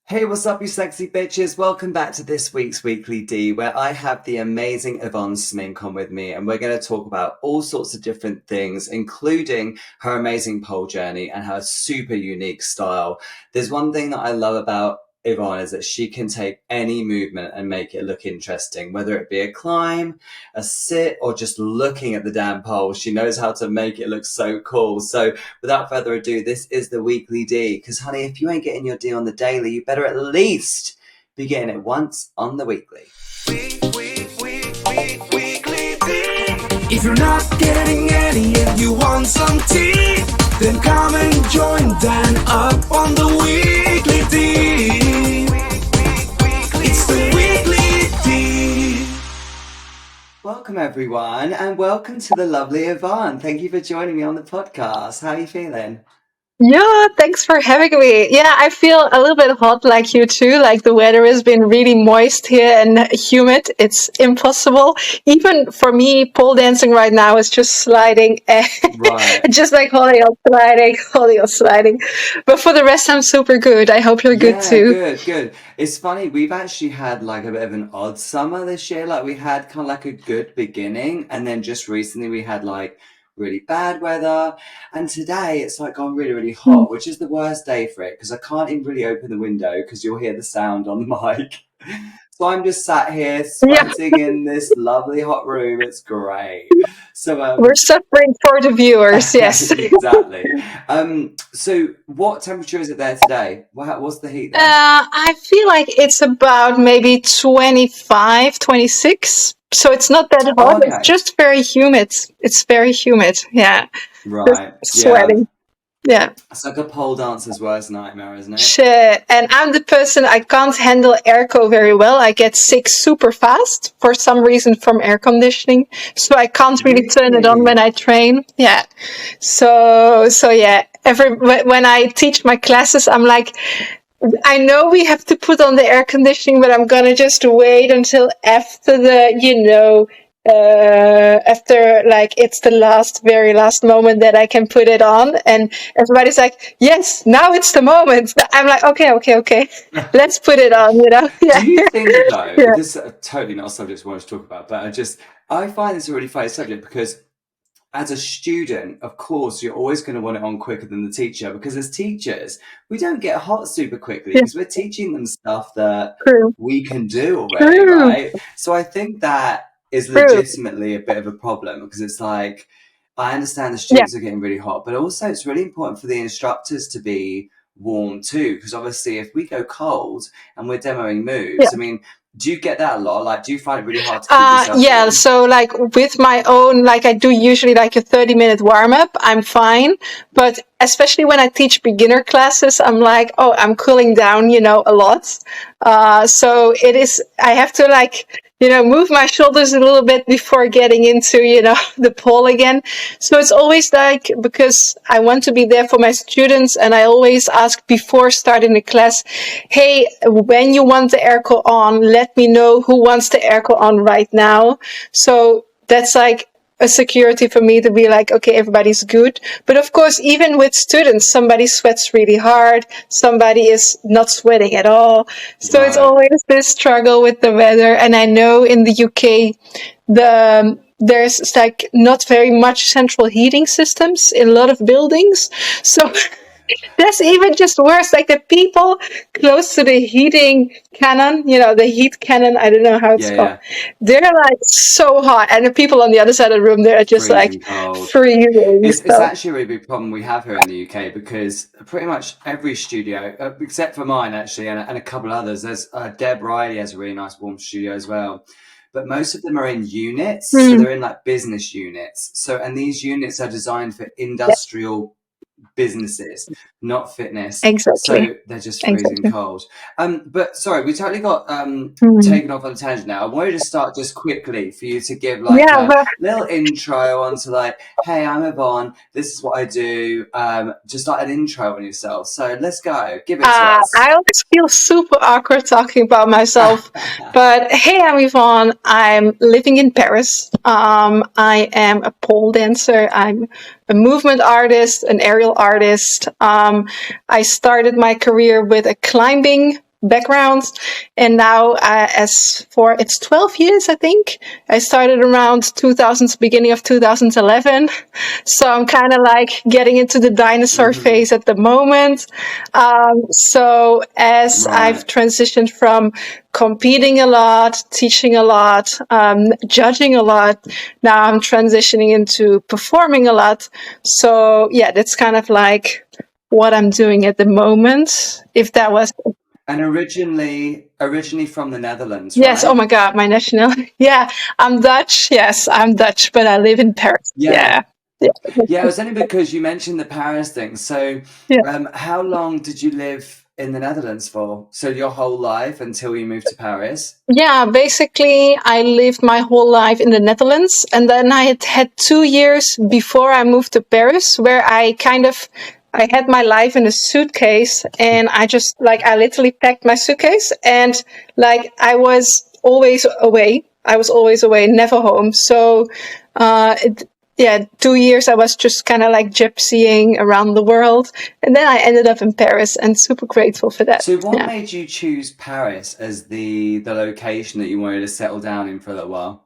Hey, what's up, you sexy bitches? Welcome back to this week's Weekly D, where I have the amazing Yvonne Smink on with me, and we're going to talk about all sorts of different things, including her amazing pole journey and her super unique style. There's one thing that I love about Yvonne is that she can take any movement and make it look interesting, whether it be a climb, a sit, or just looking at the damn pole. She knows how to make it look so cool. So without further ado, this is the Weekly D. Because, honey, if you ain't getting your D on the daily, you better at least be getting it once on the weekly. If you're not getting any and you want some tea, then come and join Dan up on the Weekly D. It's the Weekly D. Welcome, everyone, and welcome to the lovely Yvonne. Thank you for joining me on the podcast. How are you feeling? Yeah, thanks for having me. Yeah, I feel a little bit hot like you too. Like the weather has been really moist here and humid. It's impossible. Even for me, pole dancing right now is just sliding. Right. Just like holding on sliding. But for the rest, I'm super good. I hope you're good too. Good. It's funny, we've actually had like a bit of an odd summer this year. Like we had kind of like a good beginning, and then just recently we had like really bad weather. And today it's like gone really, really hot, which is the worst day for it because I can't even really open the window because you'll hear the sound on the mic. So I'm just sat here Yeah, sweating in this lovely hot room. It's great. So we're suffering for the viewers. Yes. exactly. So what temperature is it there today? What's the heat there? I feel like it's about maybe 25, 26. So it's not that hot. Okay. It's just very humid. It's very humid. Yeah. Right. Just sweating. Yeah. It's like a pole dancer's worst nightmare, isn't it? Shit. And I'm the person, I can't handle airco very well. I get sick super fast for some reason from air conditioning. So I can't really turn it on when I train. Yeah. So yeah. When I teach my classes, I'm like, I know we have to put on the air conditioning, but I'm gonna just wait until after after like it's the very last moment that I can put it on. And everybody's like, yes, now it's the moment. I'm like, okay. Let's put it on, Yeah. Do you think though, Yeah. this is totally not a subject I want to talk about, but I find this a really funny subject because as a student, of course, you're always going to want it on quicker than the teacher because as teachers, we don't get hot super quickly because we're teaching them stuff that True. we can do already, right? So I think that is legitimately a bit of a problem because it's like, I understand the students are getting really hot, but also it's really important for the instructors to be warm too, because obviously if we go cold and we're demoing moves, I mean, do you get that a lot? Like, do you find it really hard to keep yourself warm? So like with my own, like I do usually like a 30-minute warm up, I'm fine. But especially when I teach beginner classes, I'm like, oh, I'm cooling down, a lot. So I have to like, move my shoulders a little bit before getting into, the pole again. So it's always like, because I want to be there for my students and I always ask before starting the class, hey, when you want the airco on, let me know who wants the airco on right now. So that's like a security for me to be like, okay, everybody's good. But of course, even with students, somebody sweats really hard. Somebody is not sweating at all. So it's always this struggle with the weather. And I know in the UK, there's like not very much central heating systems in a lot of buildings. So that's even just worse. Like the people close to the heating cannon, the heat cannon, I don't know how it's called. They're like so hot. And the people on the other side of the room, they're just Freezing like cold. freezing. It's actually a really big problem we have here in the UK because pretty much every studio, except for mine actually, and a couple others, there's Deb Riley has a really nice warm studio as well. But most of them are in units, so they're in like business units. So, and these units are designed for industrial businesses, not fitness. Exactly. So they're just freezing cold. But sorry, we totally got taken off on a tangent now. I wanted to start just quickly for you to give like a little intro onto like, hey, I'm Yvonne, this is what I do. Just like an intro on yourself. So let's go. Give it to us. I always feel super awkward talking about myself. But hey, I'm Yvonne. I'm living in Paris. I am a pole dancer. I'm a movement artist, an aerial artist. I started my career with a climbing background. And now, as for it's 12 years, I think I started around 2000, beginning of 2011. So I'm kind of like getting into the dinosaur phase at the moment. So as I've Right. transitioned from competing a lot, teaching a lot, judging a lot, now I'm transitioning into performing a lot. So yeah, that's kind of like what I'm doing at the moment. If that was And originally from the Netherlands, yes, oh right? my God, my nationality. Yeah, I'm Dutch. Yes, I'm Dutch, but I live in Paris. Yeah. Yeah. Yeah. Yeah, it was only because you mentioned the Paris thing. So, Yeah. how long did you live in the Netherlands for? So your whole life until you moved to Paris? Yeah, basically, I lived my whole life in the Netherlands, and then I had 2 years before I moved to Paris, where I had my life in a suitcase, and I literally packed my suitcase, and like I was always away. I was always away, never home. So, yeah, 2 years I was just kind of like gypsying around the world, and then I ended up in Paris, and super grateful for that. So what Yeah. made you choose Paris as the location that you wanted to settle down in for a little while?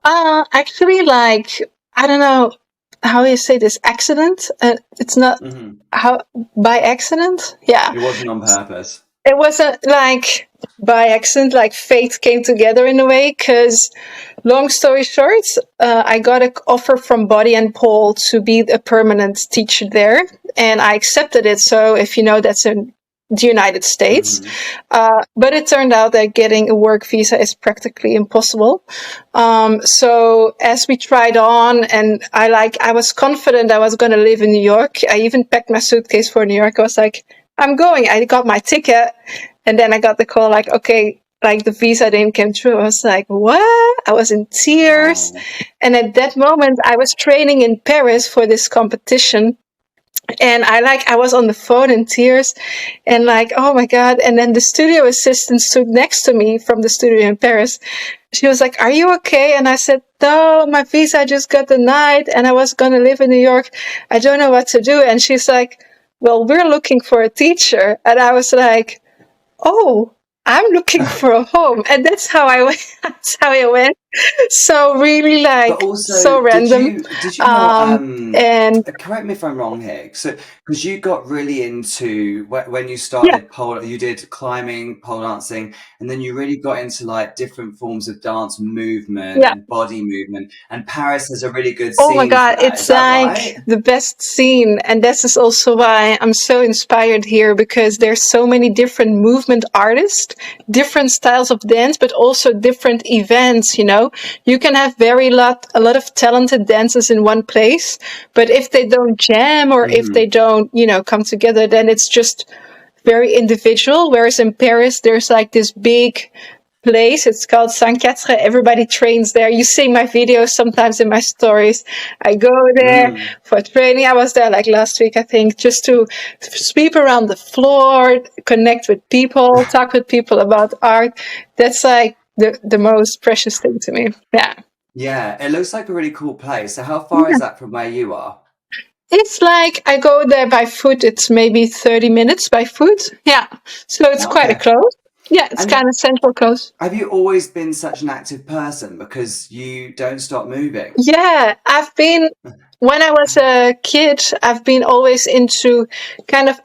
Actually, like, I don't know how you say this, accident. It's not Hmm. how by accident. Yeah, It wasn't on purpose. it wasn't like by accident. Like fate came together in a way. Because, long story short, I got an offer from Body and Pole to be a permanent teacher there, and I accepted it. So, if you know, that's in the United States. Hmm. But it turned out that getting a work visa is practically impossible. So as we tried on, and I was confident I was going to live in New York. I even packed my suitcase for New York. I was like, I'm going. I got my ticket, and then I got the call like, okay, like the visa didn't come through. I was like, what? I was in tears. Oh. And at that moment, I was training in Paris for this competition. And I was on the phone in tears and like, oh my God. And then the studio assistant stood next to me from the studio in Paris. She was like, are you okay? And I said, no, my visa just got denied and I was going to live in New York. I don't know what to do. And she's like, well, we're looking for a teacher. And I was like, oh, I'm looking for a home. And that's how I went. That's how I went. So really But like also, so did random. you not And correct me if I'm wrong here? So because you got really into when you yeah, started pole, you did climbing, pole dancing, and then you really got into like different forms of dance movement yeah. and body movement. And Paris has a really good Oh my scene for God, that. Is it's that like right? the best scene. And this is also why I'm so inspired here because there's so many different movement artists, different styles of dance, but also different events, you know. You can have a lot of talented dancers in one place, but if they don't jam or if they Hmm. don't, come together, then it's just very individual. Whereas in Paris, there's like this big place. It's called Saint-Quatre. Everybody trains there. You see my videos sometimes in my stories. I go there Mm. for training. I was there like last week, I think, just to sweep around the floor, connect with people, talk with people about art. That's like the most precious thing to me. Yeah. Yeah, it looks like a really cool place. So how far is that from where you are? It's like I go there by foot. It's maybe 30 minutes by foot. Yeah. So it's quite a Okay. close. Yeah, it's And kind of central close. have you always been such an active person because you don't stop moving? Yeah, when I was a kid, I've been always into kind of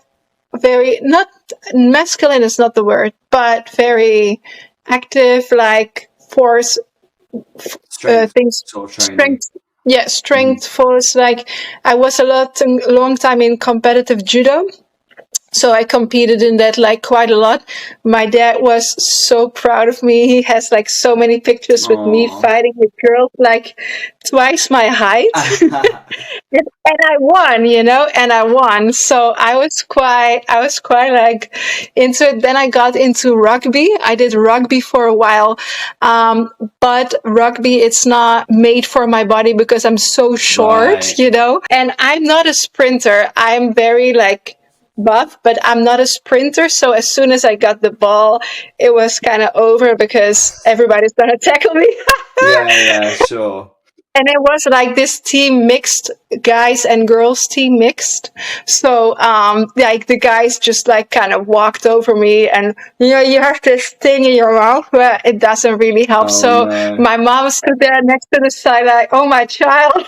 very, not masculine is not the word, but very active, like force Strength things, sort of training. strength. Yeah, Mhm. strength, force. Like I was a long time in competitive judo. So I competed in that like quite a lot. My dad was so proud of me. He has like so many pictures with me Aw. fighting with girls like twice my height. And I won, and I won. So I was quite like into it. Then I got into rugby. I did rugby for a while. But rugby, it's not made for my body because I'm so short, Right. and I'm not a sprinter. I'm very like buff, but I'm not a sprinter. So as soon as I got the ball, it was kind of over because everybody's going to tackle me. Yeah, yeah, sure. and it was like this team mixed, guys and girls team mixed. So like the guys just like kind of walked over me, and you have this thing in your mouth where it doesn't really help. Oh So no. my mom stood there next to the side like, oh, my child,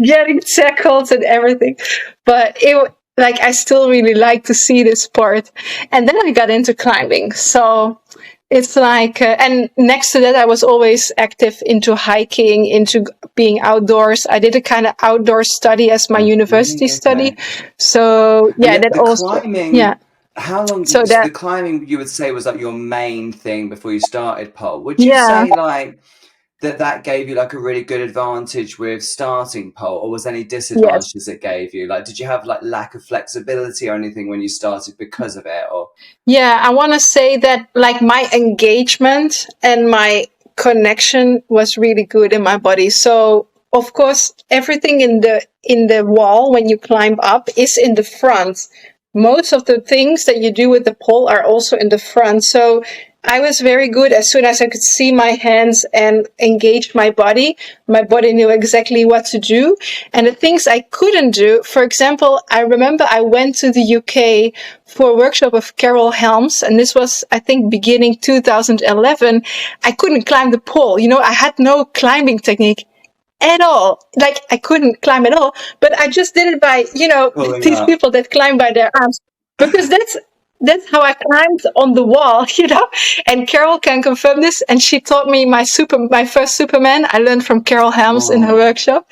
getting tackled and everything. But like I still really like to see this part. And then I got into climbing. So it's like, and next to that, I was always active into hiking, into being outdoors. I did a kind of outdoor study as my university study. Okay. So And yeah, that the also, yeah. climbing, how long So did so that, the climbing you would say was like your main thing before you started pole? Would you yeah, say like that gave you like a really good advantage with starting pole, or was there any yes. disadvantages it gave you? Like, did you have like lack of flexibility or anything when you started because of it? Or Yeah, I want to say that like my engagement and my connection was really good in my body. So of course, everything in the wall when you climb up is in the front. Most of the things that you do with the pole are also in the front. So I was very good as soon as I could see my hands and engage my body. My body knew exactly what to do. And the things I couldn't do, for example, I remember I went to the UK for a workshop of Carol Helms, and this was, I think, beginning 2011. I couldn't climb the pole. I had no climbing technique at all. Like I couldn't climb at all, but I just did it by, pulling these up. people that climb by their arms, because that's how I climbed on the wall, And Carol can confirm this. And she taught me my first Superman. I learned from Carol Helms in her Oh, workshop.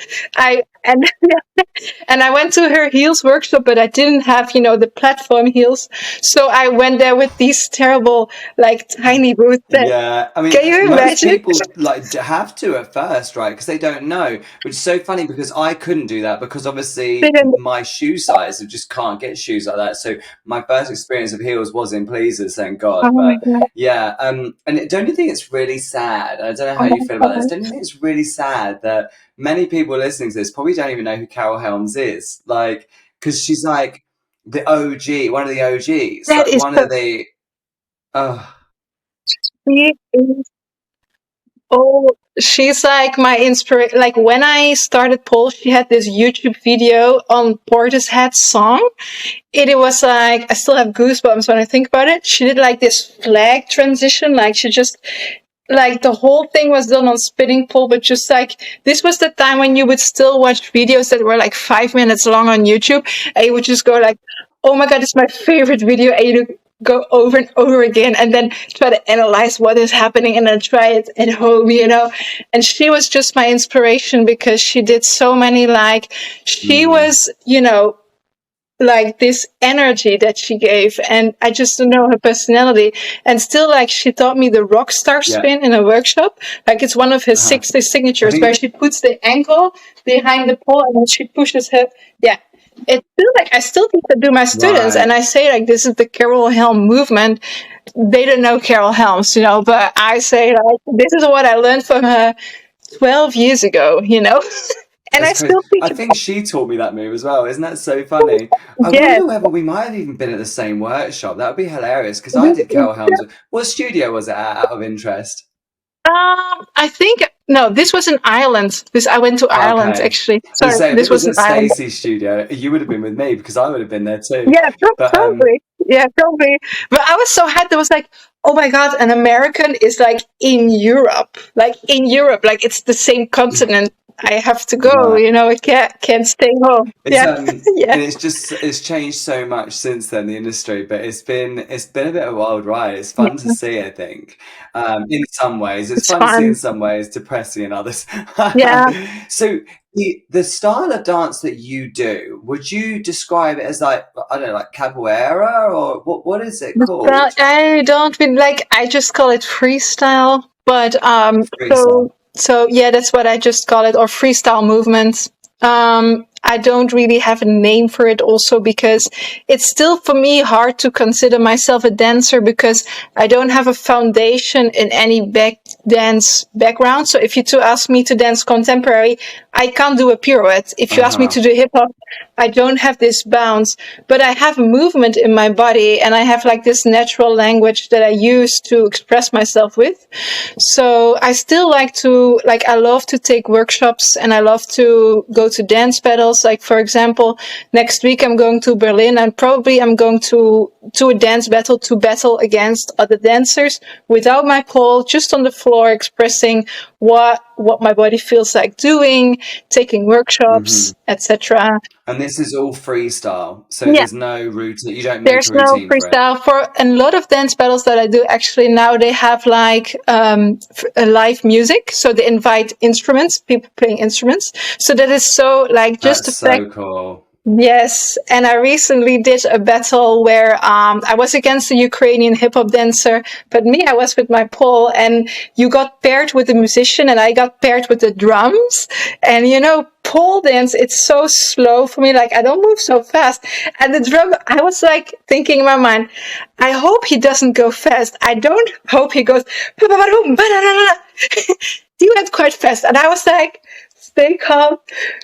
And and I went to her heels workshop, but I didn't have, the platform heels. So I went there with these terrible, like tiny boots. yeah. I mean, Can you most imagine? people like have to at first, right? Because they don't know, which is so funny because I couldn't do that because obviously Didn't- my shoe size, I just can't get shoes like that. So my first experience of heels was in pleasers, thank God. Oh my But God. yeah, and don't you think it's really sad? I don't know how Oh you my feel about this. God. Don't you think it's really sad that many people listening to this probably don't even know who Carol Helms is? Like, because she's like the OG, one of the OGs, That like is one so of the. Oh, sweet. Oh, she's like my inspiration. Like when I started pole, she had this YouTube video on Portishead's song. It was like, I still have goosebumps when I think about it. She did like this flag transition. Like she just, like the whole thing was done on spinning pole, but just like, this was the time when you would still watch videos that were like 5 minutes long on YouTube. And you would just go like, oh my God, it's my favorite video. And you go over and over again and then try to analyze what is happening and then try it at home. And she was just my inspiration because she did so many, like, she mm, was, like this energy that she gave, and I just don't know her personality. And still, like, she taught me the rock star yeah. spin in a workshop. Like, it's one of her Uh-huh. 60 I signatures where think she puts the ankle behind the pole and then she pushes her. Yeah, it's still like I still teach it to my students, and right. I say like this is the Carol Helm movement. They don't know Carol Helms, but I say like this is what I learned from her 12 years ago. And I That's crazy. still I teach it. think she taught me that move as well. Isn't that so funny? I Yes. wonder whether we might have even been at the same workshop. That would be hilarious because I We, did Carol Helms. What studio was it at, out of interest? I think no. This was in Ireland. I went to Ireland Okay. actually. I was Sorry, saying if this it was was in at Ireland. Stacey's studio, you would have been with me because I would have been there too. Yeah, But probably. Yeah, probably. But I was so happy. I was like, oh my God, an American is like in Europe. Like in Europe, like it's the same continent. I have to go. right. I can't stay home. It's Yeah, yeah. and it's changed so much since then, the industry, but it's been a bit of a wild ride. It's fun to Yeah, see, I think. In some ways. It's it's fun to see in fun. some ways, depressing in others. Yeah. So the style of dance that you do, would you describe it as like, I don't know, like capoeira, or what is it Well, called? I don't really like. I just call it freestyle. But Freestyle. so yeah, that's what I just call it, or freestyle movements. I don't really have a name for it, also because it's still for me hard to consider myself a dancer because I don't have a foundation in any dance background. So if you to ask me to dance contemporary, I can't do a pirouette. If you ask me Uh-huh. to do hip hop, I don't have this bounce, but I have movement in my body, and I have like this natural language that I use to express myself with. So I still like to, like, I love to take workshops, and I love to go to dance battles. Like, for example, next week I'm going to Berlin, and probably I'm going to a dance battle to battle against other dancers without my pole, just on the floor, expressing what my body feels like doing, taking workshops, etc. And this is all freestyle, so Yeah, there's no routine. You don't make there's a no routine for it. freestyle. For a lot of dance battles that I do, actually now they have like live music, so they invite instruments, people playing instruments. So that is so like just That's the fact. so cool. Yes, and I recently did a battle where I was against a Ukrainian hip hop dancer, but me, I was with my pole, and you got paired with a musician, and I got paired with the drums. And you know, pole dance, it's so slow for me, like I don't move so fast. And the drum, I was like thinking in my mind, I hope he doesn't go fast. I don't hope he goes. He went quite fast, and I was like, stay calm,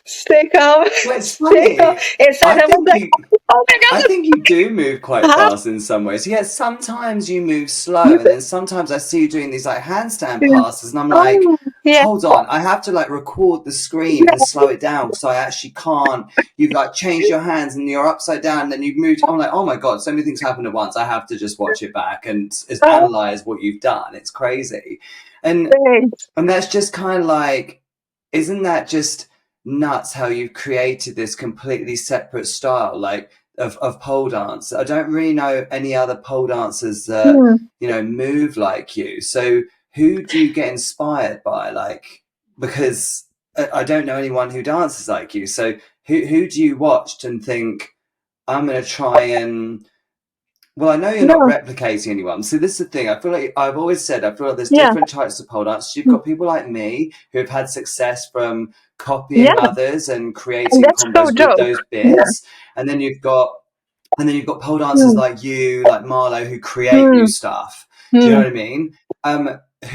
stay calm, Well, it's stay calm. funny. Inside, I I was think like, you oh my I god. think you do move quite Uh-huh. fast in some ways. Yeah, sometimes you move slow, and then sometimes I see you doing these like handstand passes, and I'm like, Oh, yeah, hold on, I have to like record the screen and slow it down because I actually can't. You've like changed your hands and you're upside down, and then you've moved. I'm like, oh my god, so many things happen at once. I have to just watch it back and oh, analyze what you've done. It's crazy, and great. and that's just kind of like, isn't that just nuts how you've created this completely separate style, like of pole dance? I don't really know any other pole dancers that, Hmm. move like you. So who do you get inspired by? Like, because I don't know anyone who dances like you. So who do you watch and think, I'm going to try and, well, I know you're not Yeah, replicating anyone. So this is the thing. I feel like I've always said, I feel like there's yeah, different types of pole dance. You've got people like me who have had success from yeah, copying others and and creating that's so combos with dope. those Yeah. bits. And then you've got pole dancers Hmm. like you, like Marlo, who create new Hmm. stuff. Do you know Hmm. what I mean?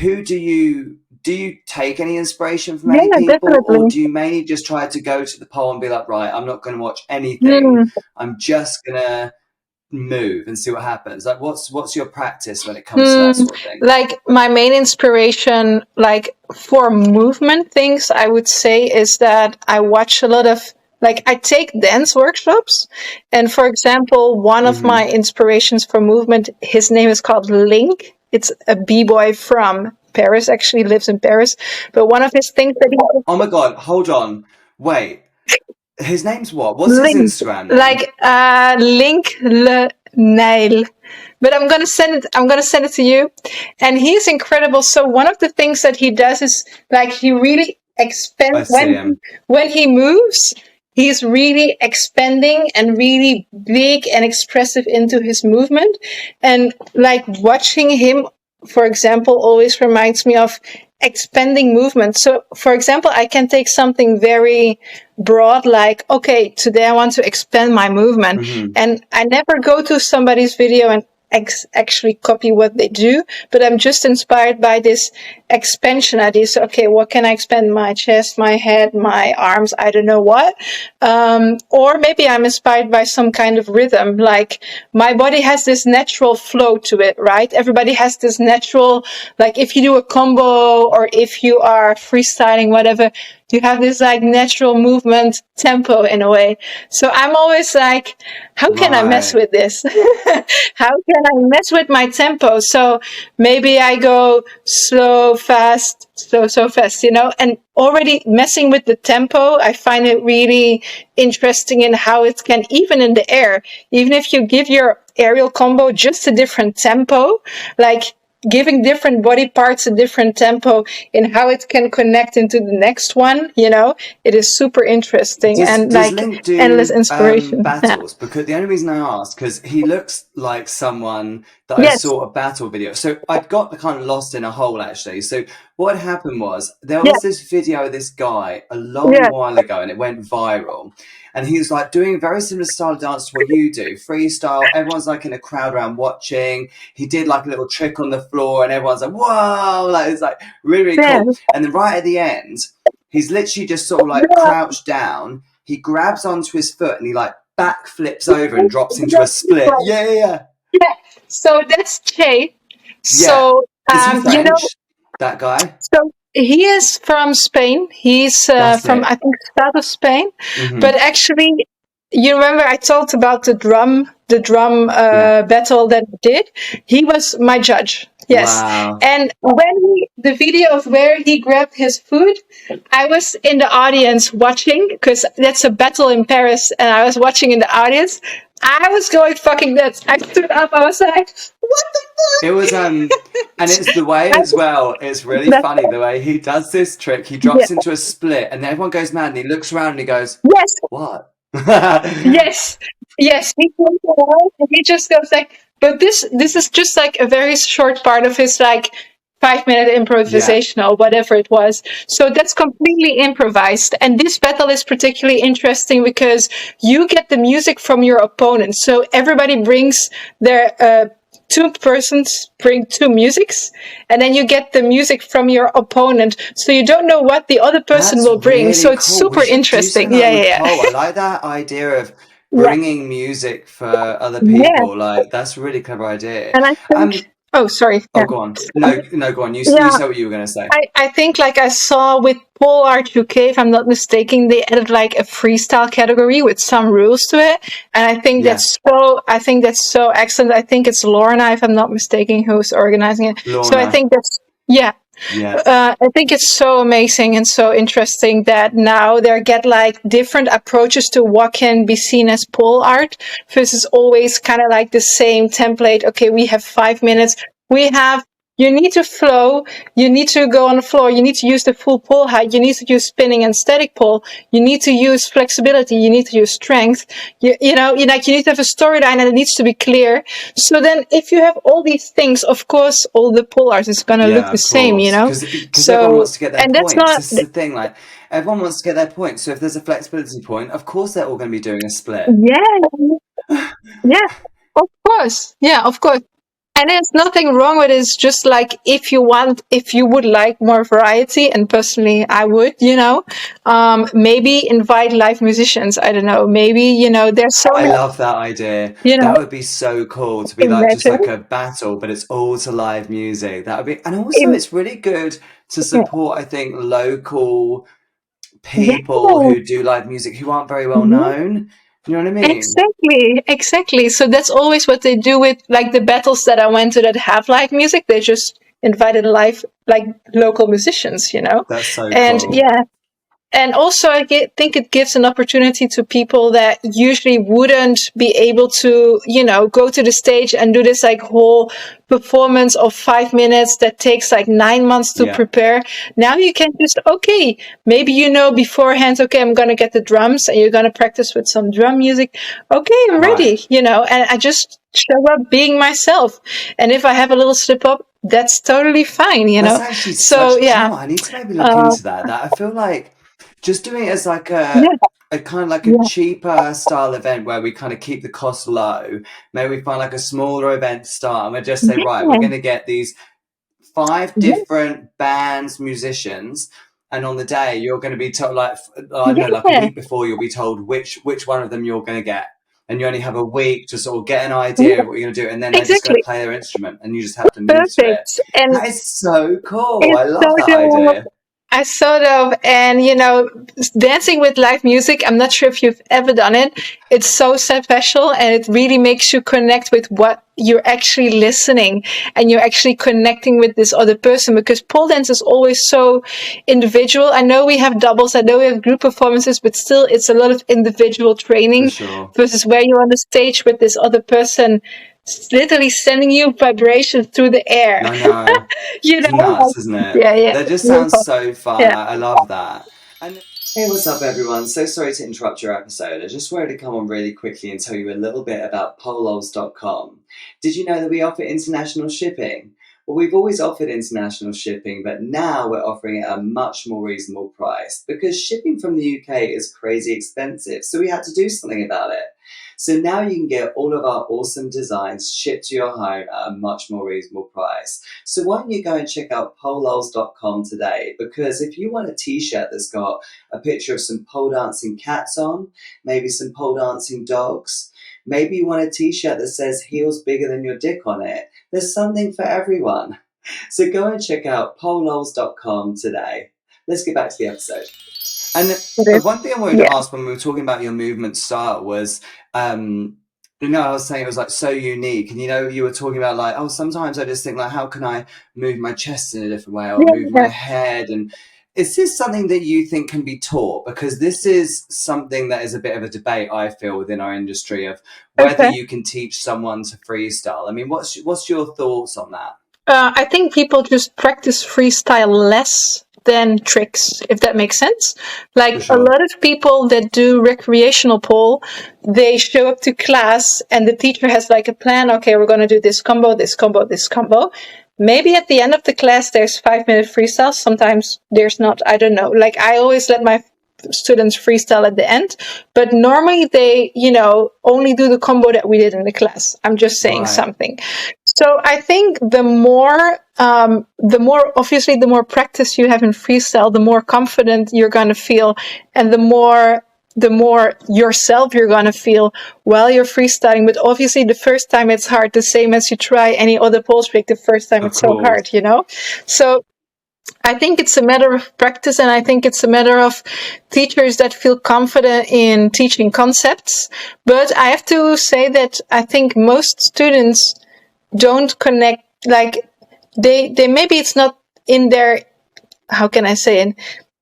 Who do you take any inspiration from any Yeah, people, or definitely. do you mainly just try to go to the pole and be like, right, I'm not going to watch anything. Hmm. I'm just gonna move and see what happens? Like, what's your practice when it comes to that Hmm. sort of thing? Like my main inspiration, like for movement things, I would say is that I watch a lot of, like, I take dance workshops, and for example, one of my Hmm. inspirations for movement, his name is called Link. It's a b-boy from Paris, actually lives in Paris, but one of his things that he Oh my god, hold on, wait. His name's what? What's his Link, Instagram name? like Link Le Nail. But I'm gonna send it. I'm gonna send it to you, and he's incredible. So one of the things that he does is like he really I expands see him. when he moves. He's really expanding and really big and expressive into his movement, and like watching him, for example, always reminds me of expanding movement. So, for example, I can take something very broad, like, okay, today I want to expand my movement. Hmm. And I never go to somebody's video and actually copy what they do, but I'm just inspired by this expansion idea. So, okay, what can I expand? My chest, my head, my arms, I don't know what. Or maybe I'm inspired by some kind of rhythm. Like my body has this natural flow to it, right? Everybody has this natural, like if you do a combo or if you are freestyling, whatever, you have this like natural movement tempo in a way. So I'm always like, how can I mess Right. with this? How can I mess with my tempo? So maybe I go slow, fast, so fast, and already messing with the tempo, I find it really interesting in how it can, even in the air, even if you give your aerial combo just a different tempo, like giving different body parts a different tempo in how it can connect into the next one, it is super interesting Does and does like Link endless do inspiration. Yeah. battles? Because the only reason I ask, because he looks like someone that I Yes. saw a battle video. So I got kind of lost in a hole actually. So what happened was there Yeah. was this video of this guy a long Yeah. while ago, and it went viral. And he was like doing a very similar style of dance to what you do, freestyle. Everyone's like in a crowd around watching. He did like a little trick on the floor, and everyone's like, "Whoa!" Like it's like really, really Yeah. cool. And then right at the end, he's literally just sort of like crouched down, he grabs onto his foot and he like backflips over and drops into a split. Yeah. Yeah. So that's Che. Yeah. So Is he you know, French, that guy? so he is from Spain. He's That's from, it. I think, south of Spain. Mm-hmm. But actually, you remember I talked about the drum battle that we did. He was my judge. Yes. Wow. And the video of where he grabbed his food, I was in the audience watching, because that's a battle in Paris, and I was watching in the audience. I was going fucking nuts. I stood up. I was like, what the fuck? It was and it's the way as well. It's really funny the way he does this trick. He drops into a split, and everyone goes mad. And he looks around and he goes, Yes. "What?" Yes. He comes around and he just goes like, but this is just like a very short part of his like 5-minute improvisation or whatever it was. So that's completely improvised. And this battle is particularly interesting because you get the music from your opponent. So everybody brings their two persons bring two musics, and then you get the music from your opponent. So you don't know what the other person will bring. Really so it's cool. super interesting. Yeah. I like that idea of bringing music for other people. Like, that's a really clever idea. And I think, oh, sorry. Oh, go on. No, go on. You say what you were going to say. I think, like I saw with Pole Art UK, if I'm not mistaken, they added like a freestyle category with some rules to it, and I think that's so excellent. I think it's Lorna, if I'm not mistaken, who's organizing it. Lorna. So I think that's I think it's so amazing and so interesting that now they get like different approaches to what can be seen as pole art versus always kind of like the same template. Okay, we have 5 minutes. You need to flow. You need to go on the floor. You need to use the full pole height. You need to use spinning and static pole. You need to use flexibility. You need to use strength. You need to have a storyline and it needs to be clear. So then if you have all these things, of course, all the pole art is going to look the same, Because everyone wants to get their points. This is the thing, like, everyone wants to get their points. So if there's a flexibility point, of course they're all going to be doing a split. Yeah, of course. Yeah, of course. And there's nothing wrong with it. It's just like, if you would like more variety, and personally I would, maybe invite live musicians. I don't know. Maybe, there's so I love that idea. That would be so cool to be like just like a battle, but it's all to live music. That would be, and also it's really good to support, I think, local people who do live music who aren't very well known. You know what I mean? Exactly. So that's always what they do with like the battles that I went to that have live music. They just invited live, like, local musicians, That's so cool. And also, I think it gives an opportunity to people that usually wouldn't be able to, go to the stage and do this like whole performance of 5 minutes that takes like 9 months to prepare. Now you can just, maybe beforehand, I'm going to get the drums, and you're going to practice with some drum music. Okay, I'm ready, and I just show up being myself. And if I have a little slip up, that's totally fine, That's actually I need to maybe look into that. I feel like just doing it as like a kind of like a cheaper style event where we kind of keep the cost low. Maybe we find like a smaller event to start, and we just say, right, we're going to get these 5 different bands, musicians, and on the day you're going to be told, like, I don't know, like a week before, you'll be told which one of them you're going to get, and you only have a week to sort of get an idea of what you're going to do, and then they're just going to play their instrument, and you just have to move to it. And that is so cool. I love that idea. I sort of, and dancing with live music, I'm not sure if you've ever done it. It's so special, and it really makes you connect with what you're actually listening, and you're actually connecting with this other person, because pole dance is always so individual. I know we have doubles, I know we have group performances, but still it's a lot of individual training versus where you're on the stage with this other person, literally sending you vibrations through the air. I know. It's nuts, isn't it? Yeah. That just sounds so fun. I love that. And hey, what's up, everyone? So sorry to interrupt your episode. I just wanted to come on really quickly and tell you a little bit about polos.com. Did you know that we offer international shipping? Well, we've always offered international shipping, but now we're offering it at a much more reasonable price, because shipping from the UK is crazy expensive, so we had to do something about it. So now you can get all of our awesome designs shipped to your home at a much more reasonable price. So why don't you go and check out polelols.com today? Because if you want a t-shirt that's got a picture of some pole dancing cats on, maybe some pole dancing dogs, maybe you want a t-shirt that says heels bigger than your dick on it, there's something for everyone. So go and check out polelols.com today. Let's get back to the episode. And one thing I wanted to ask when we were talking about your movement style was, I was saying it was like so unique. And, you were talking about like, oh, sometimes I just think like, how can I move my chest in a different way or move my head? And is this something that you think can be taught? Because this is something that is a bit of a debate, I feel, within our industry of whether you can teach someone to freestyle. I mean, what's your thoughts on that? I think people just practice freestyle less than tricks, if that makes sense. Like a lot of people that do recreational pole, they show up to class and the teacher has like a plan. Okay, we're going to do this combo, this combo, this combo. Maybe at the end of the class, there's 5-minute freestyle. Sometimes there's not. I don't know. Like I always let my students freestyle at the end, but normally they, only do the combo that we did in the class. I'm just saying something. So I think the more obviously the more practice you have in freestyle, the more confident you're going to feel, and the more yourself you're going to feel while you're freestyling. But obviously the first time it's hard, the same as you try any other pole trick, the first time it's so hard, So I think it's a matter of practice, and I think it's a matter of teachers that feel confident in teaching concepts. But I have to say that I think most students don't connect, like they maybe it's not in their, how can I say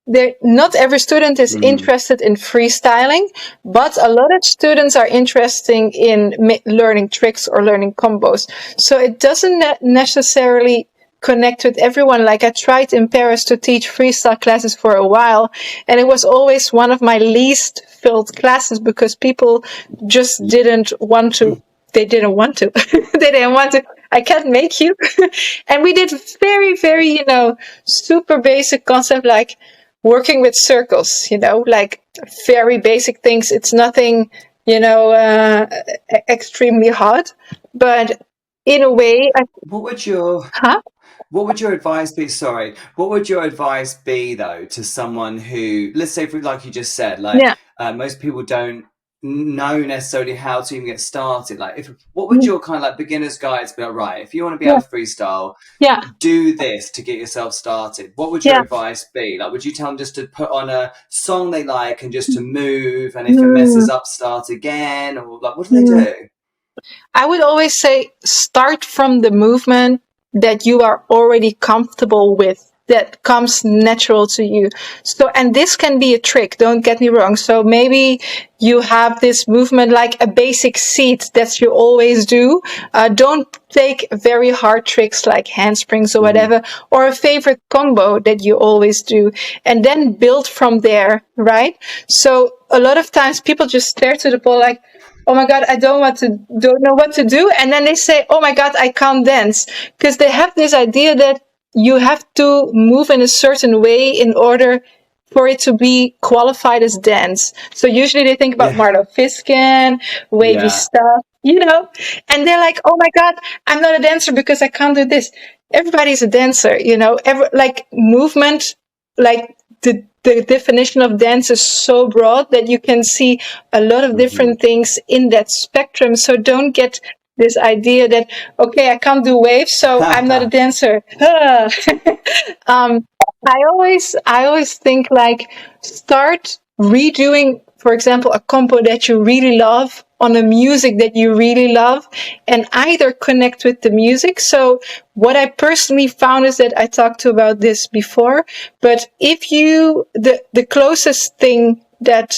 it? Not every student is interested in freestyling, but a lot of students are interested in learning tricks or learning combos. So it doesn't necessarily connect with everyone. Like I tried in Paris to teach freestyle classes for a while, and it was always one of my least filled classes because people just didn't want to. They didn't want to. They didn't want to. I can't make you. And we did very, very, super basic concept like working with circles, like very basic things. It's nothing, extremely hard. But in a way, what would your advice be? Sorry, what would your advice be though to someone who, let's say, like you just said, like most people don't know necessarily how to even get started. Like, what would your kind of like beginner's guides be? Like, right, if you want to be able to freestyle, do this to get yourself started. What would your advice be? Like, would you tell them just to put on a song they like and just to move, and if it messes up, start again, or like, what do they do? I would always say start from the movement that you are already comfortable with, that comes natural to you. So, and this can be a trick, don't get me wrong. So maybe you have this movement like a basic seat that you always do. Don't take very hard tricks like handsprings or whatever, or a favorite combo that you always do, and then build from there, right? So a lot of times people just stare to the pole like, oh my God, I don't know what to do. And then they say, oh my God, I can't dance. Because they have this idea that you have to move in a certain way in order for it to be qualified as dance. So usually they think about Marlo Fiskin, wavy stuff, and they're like, oh my God, I'm not a dancer because I can't do this. Everybody's a dancer, like movement, like the definition of dance is so broad that you can see a lot of different things in that spectrum. So don't get this idea that, okay, I can't do waves, so I'm not a dancer. I always think like start redoing, for example, a combo that you really love on a music that you really love, and either connect with the music. So what I personally found is that I talked about this before, but if you, the closest thing that,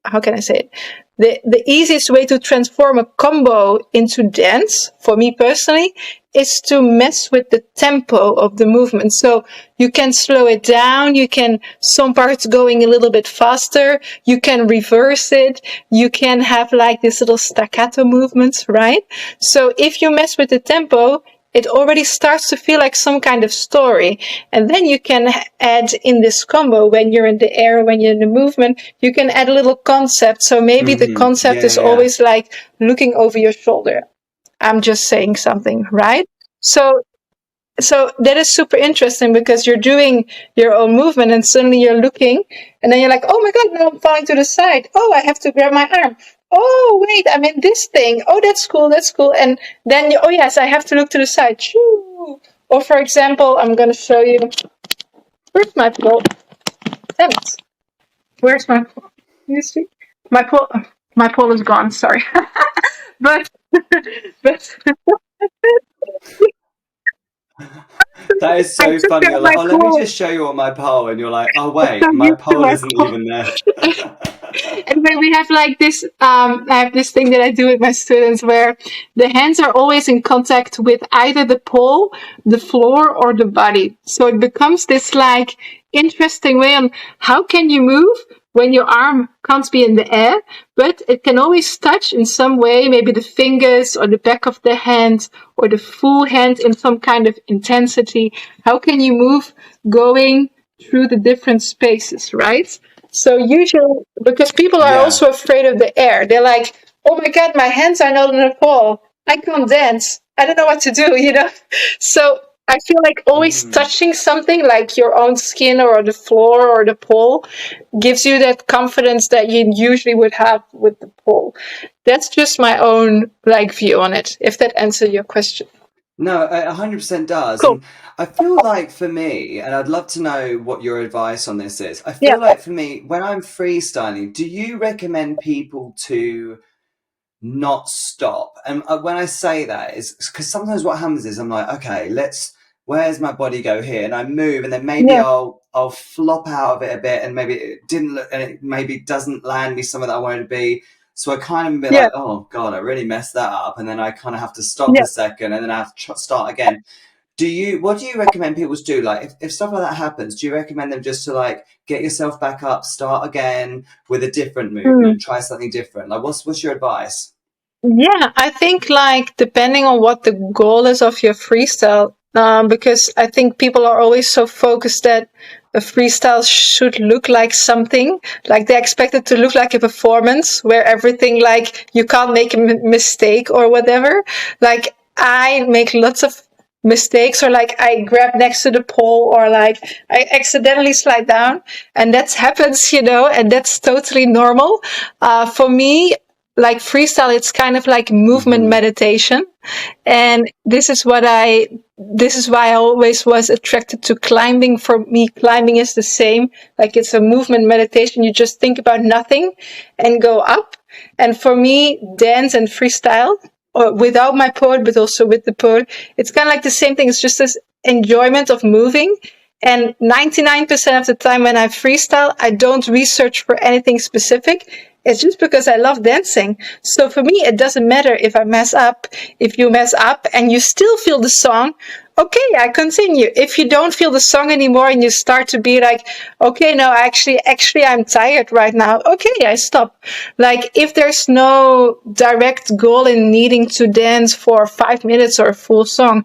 how can I say it? The easiest way to transform a combo into dance, for me personally, is to mess with the tempo of the movement. So you can slow it down. You can, some parts going a little bit faster. You can reverse it. You can have like these little staccato movements, right? So if you mess with the tempo, it already starts to feel like some kind of story. And then you can add in this combo, when you're in the air, when you're in the movement, you can add a little concept. So maybe the concept Yeah, is yeah, yeah. always like looking over your shoulder. I'm just saying something, right? So that is super interesting, because you're doing your own movement and suddenly you're looking, and then you're like, oh my God, now I'm falling to the side. Oh, I have to grab my arm. Oh, wait, I'm in this thing. Oh, that's cool, that's cool. And then, oh yes, I have to look to the side. Shoo. Or for example, I'm going to show you. Where's my pole? Damn it. Where's my pole? You see? My pole is gone, sorry. but, but That is I so took funny. out You're like, my oh, let me pole. just show you on my pole. And you're like, oh, I'm wait, so my used to pole my isn't pole. even there. And then we have like this, I have this thing that I do with my students where the hands are always in contact with either the pole, the floor, or the body. So it becomes this like interesting way on how can you move when your arm can't be in the air, but it can always touch in some way, maybe the fingers or the back of the hand or the full hand in some kind of intensity. How can you move going through the different spaces, right? So usually, because people are Yeah. also afraid of the air, they're like, "Oh my God, my hands are not on the pole. I can't dance. I don't know what to do." So I feel like always Mm. touching something like your own skin or the floor or the pole gives you that confidence that you usually would have with the pole. That's just my own like view on it. If that answers your question. No, it 100% does. Cool. And I feel like for me, and I'd love to know what your advice on this is. I Yeah. feel like for me, when I'm freestyling, do you recommend people to not stop? And when I say that, is because sometimes what happens is I'm like, okay, where's my body go here? And I move, and then maybe Yeah. I'll flop out of it a bit, and maybe it didn't look, and it maybe doesn't land me somewhere that I wanted to be. So I kind of be Yeah. like, oh God, I really messed that up. And then I kind of have to stop Yeah. a second, and then I have to start again. What do you recommend people to do? Like, if stuff like that happens, do you recommend them just to like get yourself back up, start again with a different Mm. movement, try something different? Like, what's your advice? Yeah, I think like depending on what the goal is of your freestyle, because I think people are always so focused that a freestyle should look like something, like they expect it to look like a performance where everything like you can't make a mistake or whatever. Like I make lots of mistakes, or like I grab next to the pole, or like I accidentally slide down, and that happens, and that's totally normal. For me, like freestyle, it's kind of like movement Mm-hmm. meditation. And this is why I always was attracted to climbing. For me, climbing is the same. Like it's a movement meditation. You just think about nothing and go up. And for me, dance and freestyle, or without my pole, but also with the pole, it's kind of like the same thing. It's just this enjoyment of moving. And 99% of the time when I freestyle, I don't research for anything specific. It's just because I love dancing. So for me, it doesn't matter if I mess up. If you mess up and you still feel the song, okay, I continue. If you don't feel the song anymore and you start to be like, okay, no, actually, I'm tired right now. Okay, I stop. Like if there's no direct goal in needing to dance for 5 minutes or a full song,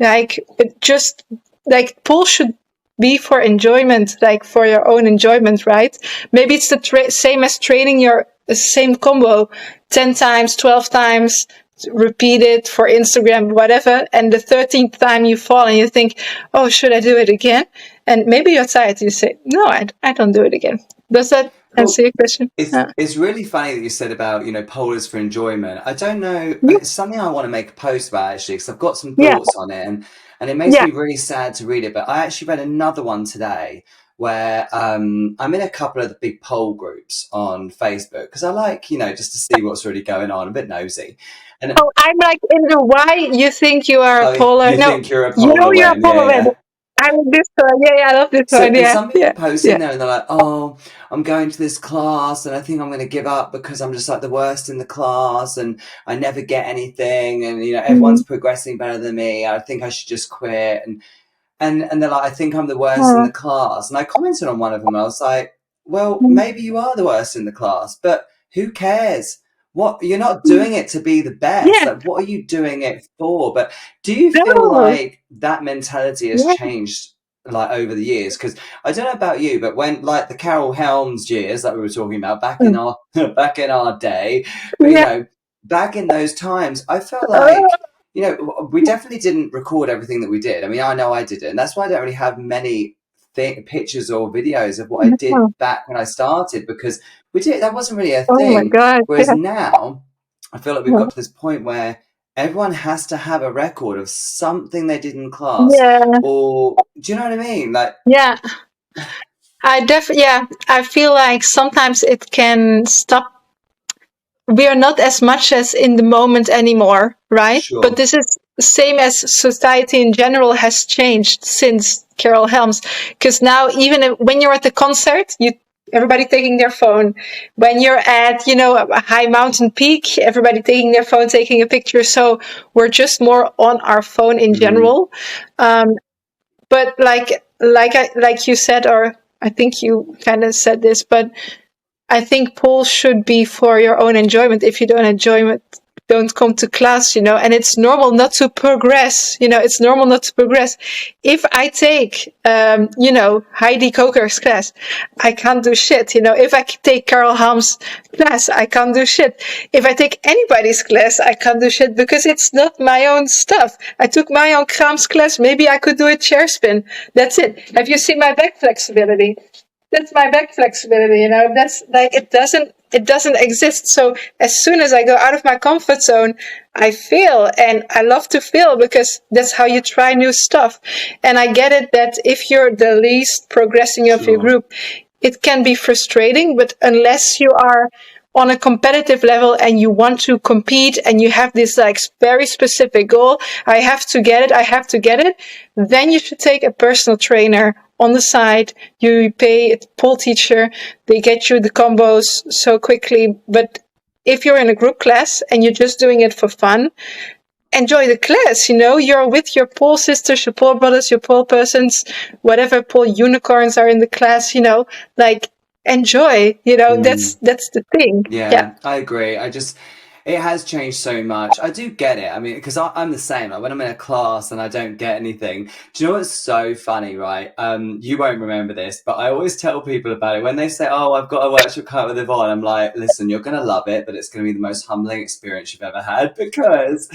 like it just like pool should be for enjoyment, like for your own enjoyment, right? Maybe it's the same as training your same combo 10 times, 12 times, repeat it for Instagram, whatever. And the 13th time you fall and you think, oh, should I do it again? And maybe you're tired. You say, no, I don't do it again. Does that Well, answer your question? it's really funny that you said about polars for enjoyment. I don't know. Yeah. It's something I want to make a post about actually because I've got some Yeah. thoughts on it, and it makes Yeah. me really sad to read it. But I actually read another one today where I'm in a couple of the big poll groups on Facebook because I like just to see what's really going on. I'm a bit nosy, and Oh, I'm like in the why you think you are a oh, polar. you No, think you're a you know polar you're a when? Yeah, polar man. yeah. I love this one. Yeah, yeah, I love this So, one. and Yeah, some yeah, people post yeah. in there and they're like, oh, I'm going to this class and I think I'm going to give up because I'm just like the worst in the class and I never get anything. And, everyone's Mm. progressing better than me. I think I should just quit. And they're like, I think I'm the worst in Mm. the class. And I commented on one of them. I was like, well, Mm. maybe you are the worst in the class, but who cares? what, you're not doing it to be the best. Yeah. Like, what are you doing it for? But do you feel No. like that mentality has Yeah. changed like over the years? Because I don't know about you, but when like the Carol Helms years that we were talking about back in our back in our day, but Yeah. back in those times, I felt Oh, like we definitely didn't record everything that we did. I mean, I know I didn't. That's why I don't really have many pictures or videos of what I did no. back when I started, because that wasn't really a Oh my thing. God. Whereas Yeah. now, I feel like we've got to this point where everyone has to have a record of something they did in class, Yeah. or do you know what I mean? Like, Yeah. Yeah, I feel like sometimes it can stop. We are not as much as in the moment anymore, right? But sure. this is the same as society in general has changed since Carol Helms. Because now, even when you're at the concert, everybody taking their phone. When you're at, a high mountain peak, everybody taking their phone, taking a picture. So we're just more on our phone in Mm, general. But like you said, or I think you kind of said this, but I think polls should be for your own enjoyment. If you don't enjoy it, don't come to class, and it's normal not to progress, it's normal not to progress. If I take, Heidi Coker's class, I can't do shit, if I take Carol Helm's class, I can't do shit. If I take anybody's class, I can't do shit because it's not my own stuff. I took my own Kram's class. Maybe I could do a chair spin. That's it. Have you seen my back flexibility? That's my back flexibility, that's like it doesn't exist. So as soon as I go out of my comfort zone, I fail, and I love to fail because that's how you try new stuff. And I get it that if you're the least progressing of your sure. group, it can be frustrating, but unless you are on a competitive level and you want to compete and you have this like very specific goal, I have to get it, then you should take a personal trainer on the side. You pay a pole teacher, they get you the combos so quickly. But if you're in a group class and you're just doing it for fun, enjoy the class, you're with your pole sisters, your pole brothers, your pole persons, whatever pole unicorns are in the class, like enjoy, Mm. that's the thing. Yeah. Yeah, I agree. It has changed so much. I do get it. I mean, because I'm the same. Like when I'm in a class and I don't get anything. Do you know what's so funny, right? You won't remember this, but I always tell people about it. When they say, "Oh, I've got a workshop cut with Yvonne," I'm like, "Listen, you're gonna love it, but it's gonna be the most humbling experience you've ever had," because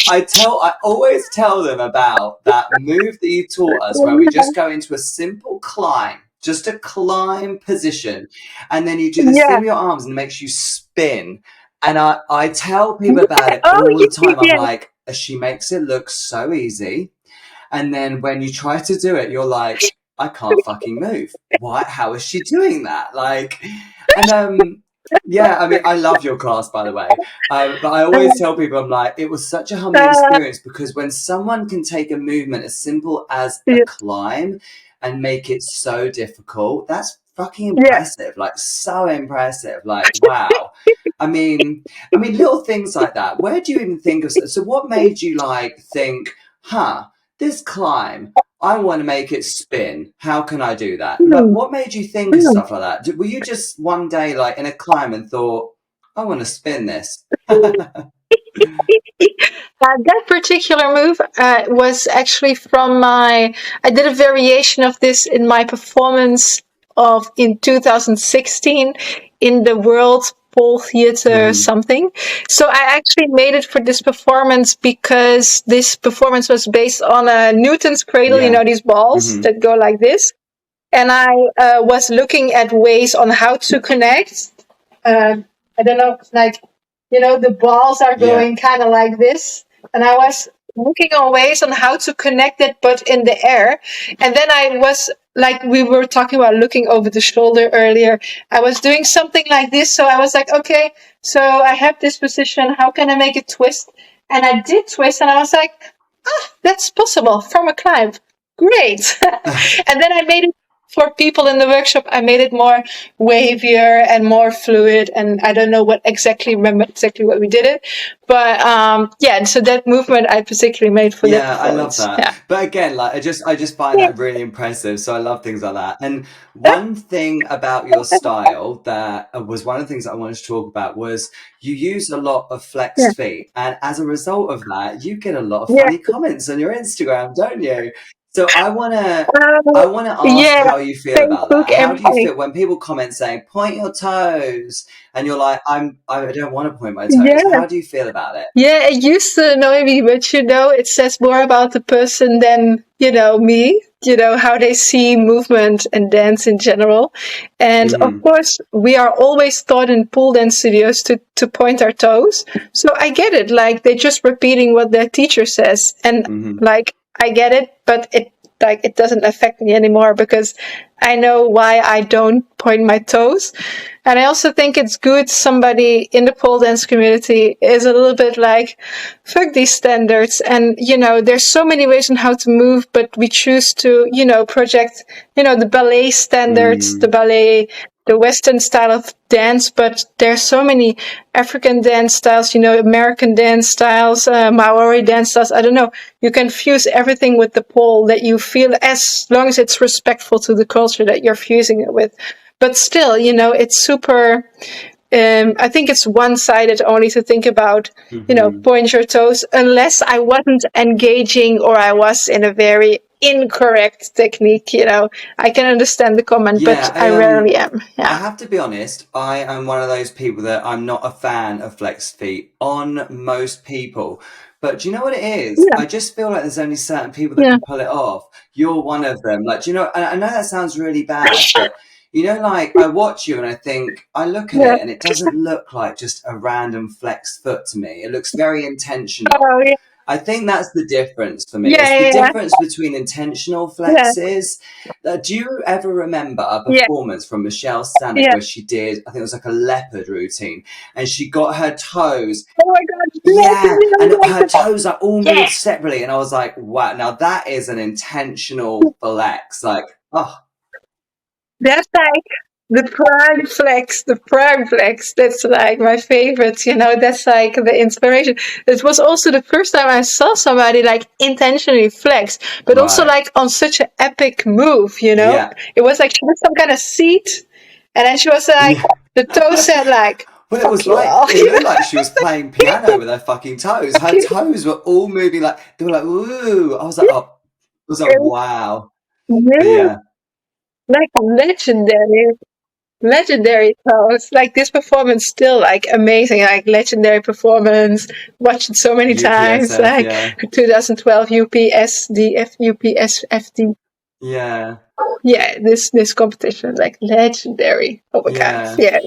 I always tell them about that move that you taught us where we just go into a simple climb, just a climb position, and then you do this thing Yeah. with your arms and it makes you spin. And I tell people about Yeah. it Oh, all the yeah, time. I'm yeah, like, she makes it look so easy. And then when you try to do it, you're like, I can't fucking move. What? How is she doing that? Like, and yeah, I mean, I love your class, by the way. But I always tell people, I'm like, it was such a humbling uh, experience because when someone can take a movement as simple as a yeah, climb and make it so difficult, that's fucking yeah. impressive. Like, so impressive. Like, wow. Little things like that. Where do you even think of? So, what made you like think, huh? This climb, I want to make it spin. How can I do that? Like, Hmm, what made you think of hmm. stuff like that? Were you just one day like in a climb and thought, I want to spin this? That particular move was actually from I did a variation of this in my performance of in 2016 in the World Pole Theater Mm, something. So I actually made it for this performance because this performance was based on a Newton's cradle, yeah. these balls Hmm. that go like this. And I was looking at ways on how to connect. I don't know, like, the balls are Yeah. going kind of like this. And I was looking on ways on how to connect it, but in the air. And then I was like, we were talking about looking over the shoulder earlier. I was doing something like this. So I was like, okay, so I have this position. How can I make it twist? And I did twist, and I was like, that's possible from a climb. Great. And then I made it for people in the workshop, I made it more wavier and more fluid. And I don't know remember exactly what we did it. But yeah, so that movement I particularly made for that Yeah, I love performance. that. Yeah. But again, like I just find Yeah. that really impressive. So I love things like that. And one thing about your style that was one of the things that I wanted to talk about was you use a lot of Yeah. flexed feet, and as a result of that, you get a lot of Yeah. funny comments on your Instagram, don't you? So I wanna Uh, I wanna ask yeah. how you feel about Facebook that. How and do you feel when people comment saying point your toes, and you're like I don't want to point my toes. yeah. How do you feel about it? Yeah, it used to annoy me, but it says more about the person than, me, how they see movement and dance in general. And of Hmm. course, we are always taught in pole dance studios to point our toes. So I get it. Like, they're just repeating what their teacher says. And Hmm. like, I get it, but it doesn't affect me anymore because I know why I don't point my toes. And I also think it's good somebody in the pole dance community is a little bit like, fuck these standards. And, there's so many ways on how to move, but we choose to, project, the ballet standards, the Western style of dance, but there's so many African dance styles, American dance styles, Maori dance styles. I don't know. You can fuse everything with the pole that you feel, as long as it's respectful to the culture that you're fusing it with. But still, it's super. I think it's one-sided only to think about, Hmm. point your toes, unless I wasn't engaging or I was in a very incorrect technique. I can understand the comment, but Yeah, I rarely am. I Yeah. have to be honest, I am one of those people that I'm not a fan of flexed feet on most people. But do you know what it is? Yeah. I just feel like there's only certain people that Yeah. can pull it off. You're one of them. Like, do you know, and I know that sounds really bad, but like I watch you and I think, I look at Yeah. it and it doesn't look like just a random flexed foot to me. It looks very intentional. Oh, yeah. I think that's the difference for me. It's the Yeah. Yeah. difference between intentional Yeah. flexes. Do you ever remember a Yeah. performance from Michelle Stanek Yeah. where she did, I think it was like a leopard routine, and she got her toes, Oh my God. yeah, and her Yeah. toes like all Yeah. moved separately, and I was like, wow, now that is an intentional flex. Like, oh, That's like the prime flex. That's like my favorite, that's like the inspiration. It was also the first time I saw somebody like intentionally flex, but also right, like on such an epic move, yeah, It was like she was some kind of seat, and then she was like, yeah. the toe said like, Well, it fuck was you like, all. it looked like she was playing piano with her fucking toes. Her toes were all moving like, they were like, ooh. I was like, oh, I was like, wow. But Yeah, yeah, like legendary pose. Like, this performance still like amazing, like legendary performance. Watched it so many times. UPSF, Like yeah, 2012 UPSFD. yeah, Yeah, this competition, like, legendary. Oh my God. yeah. Yeah.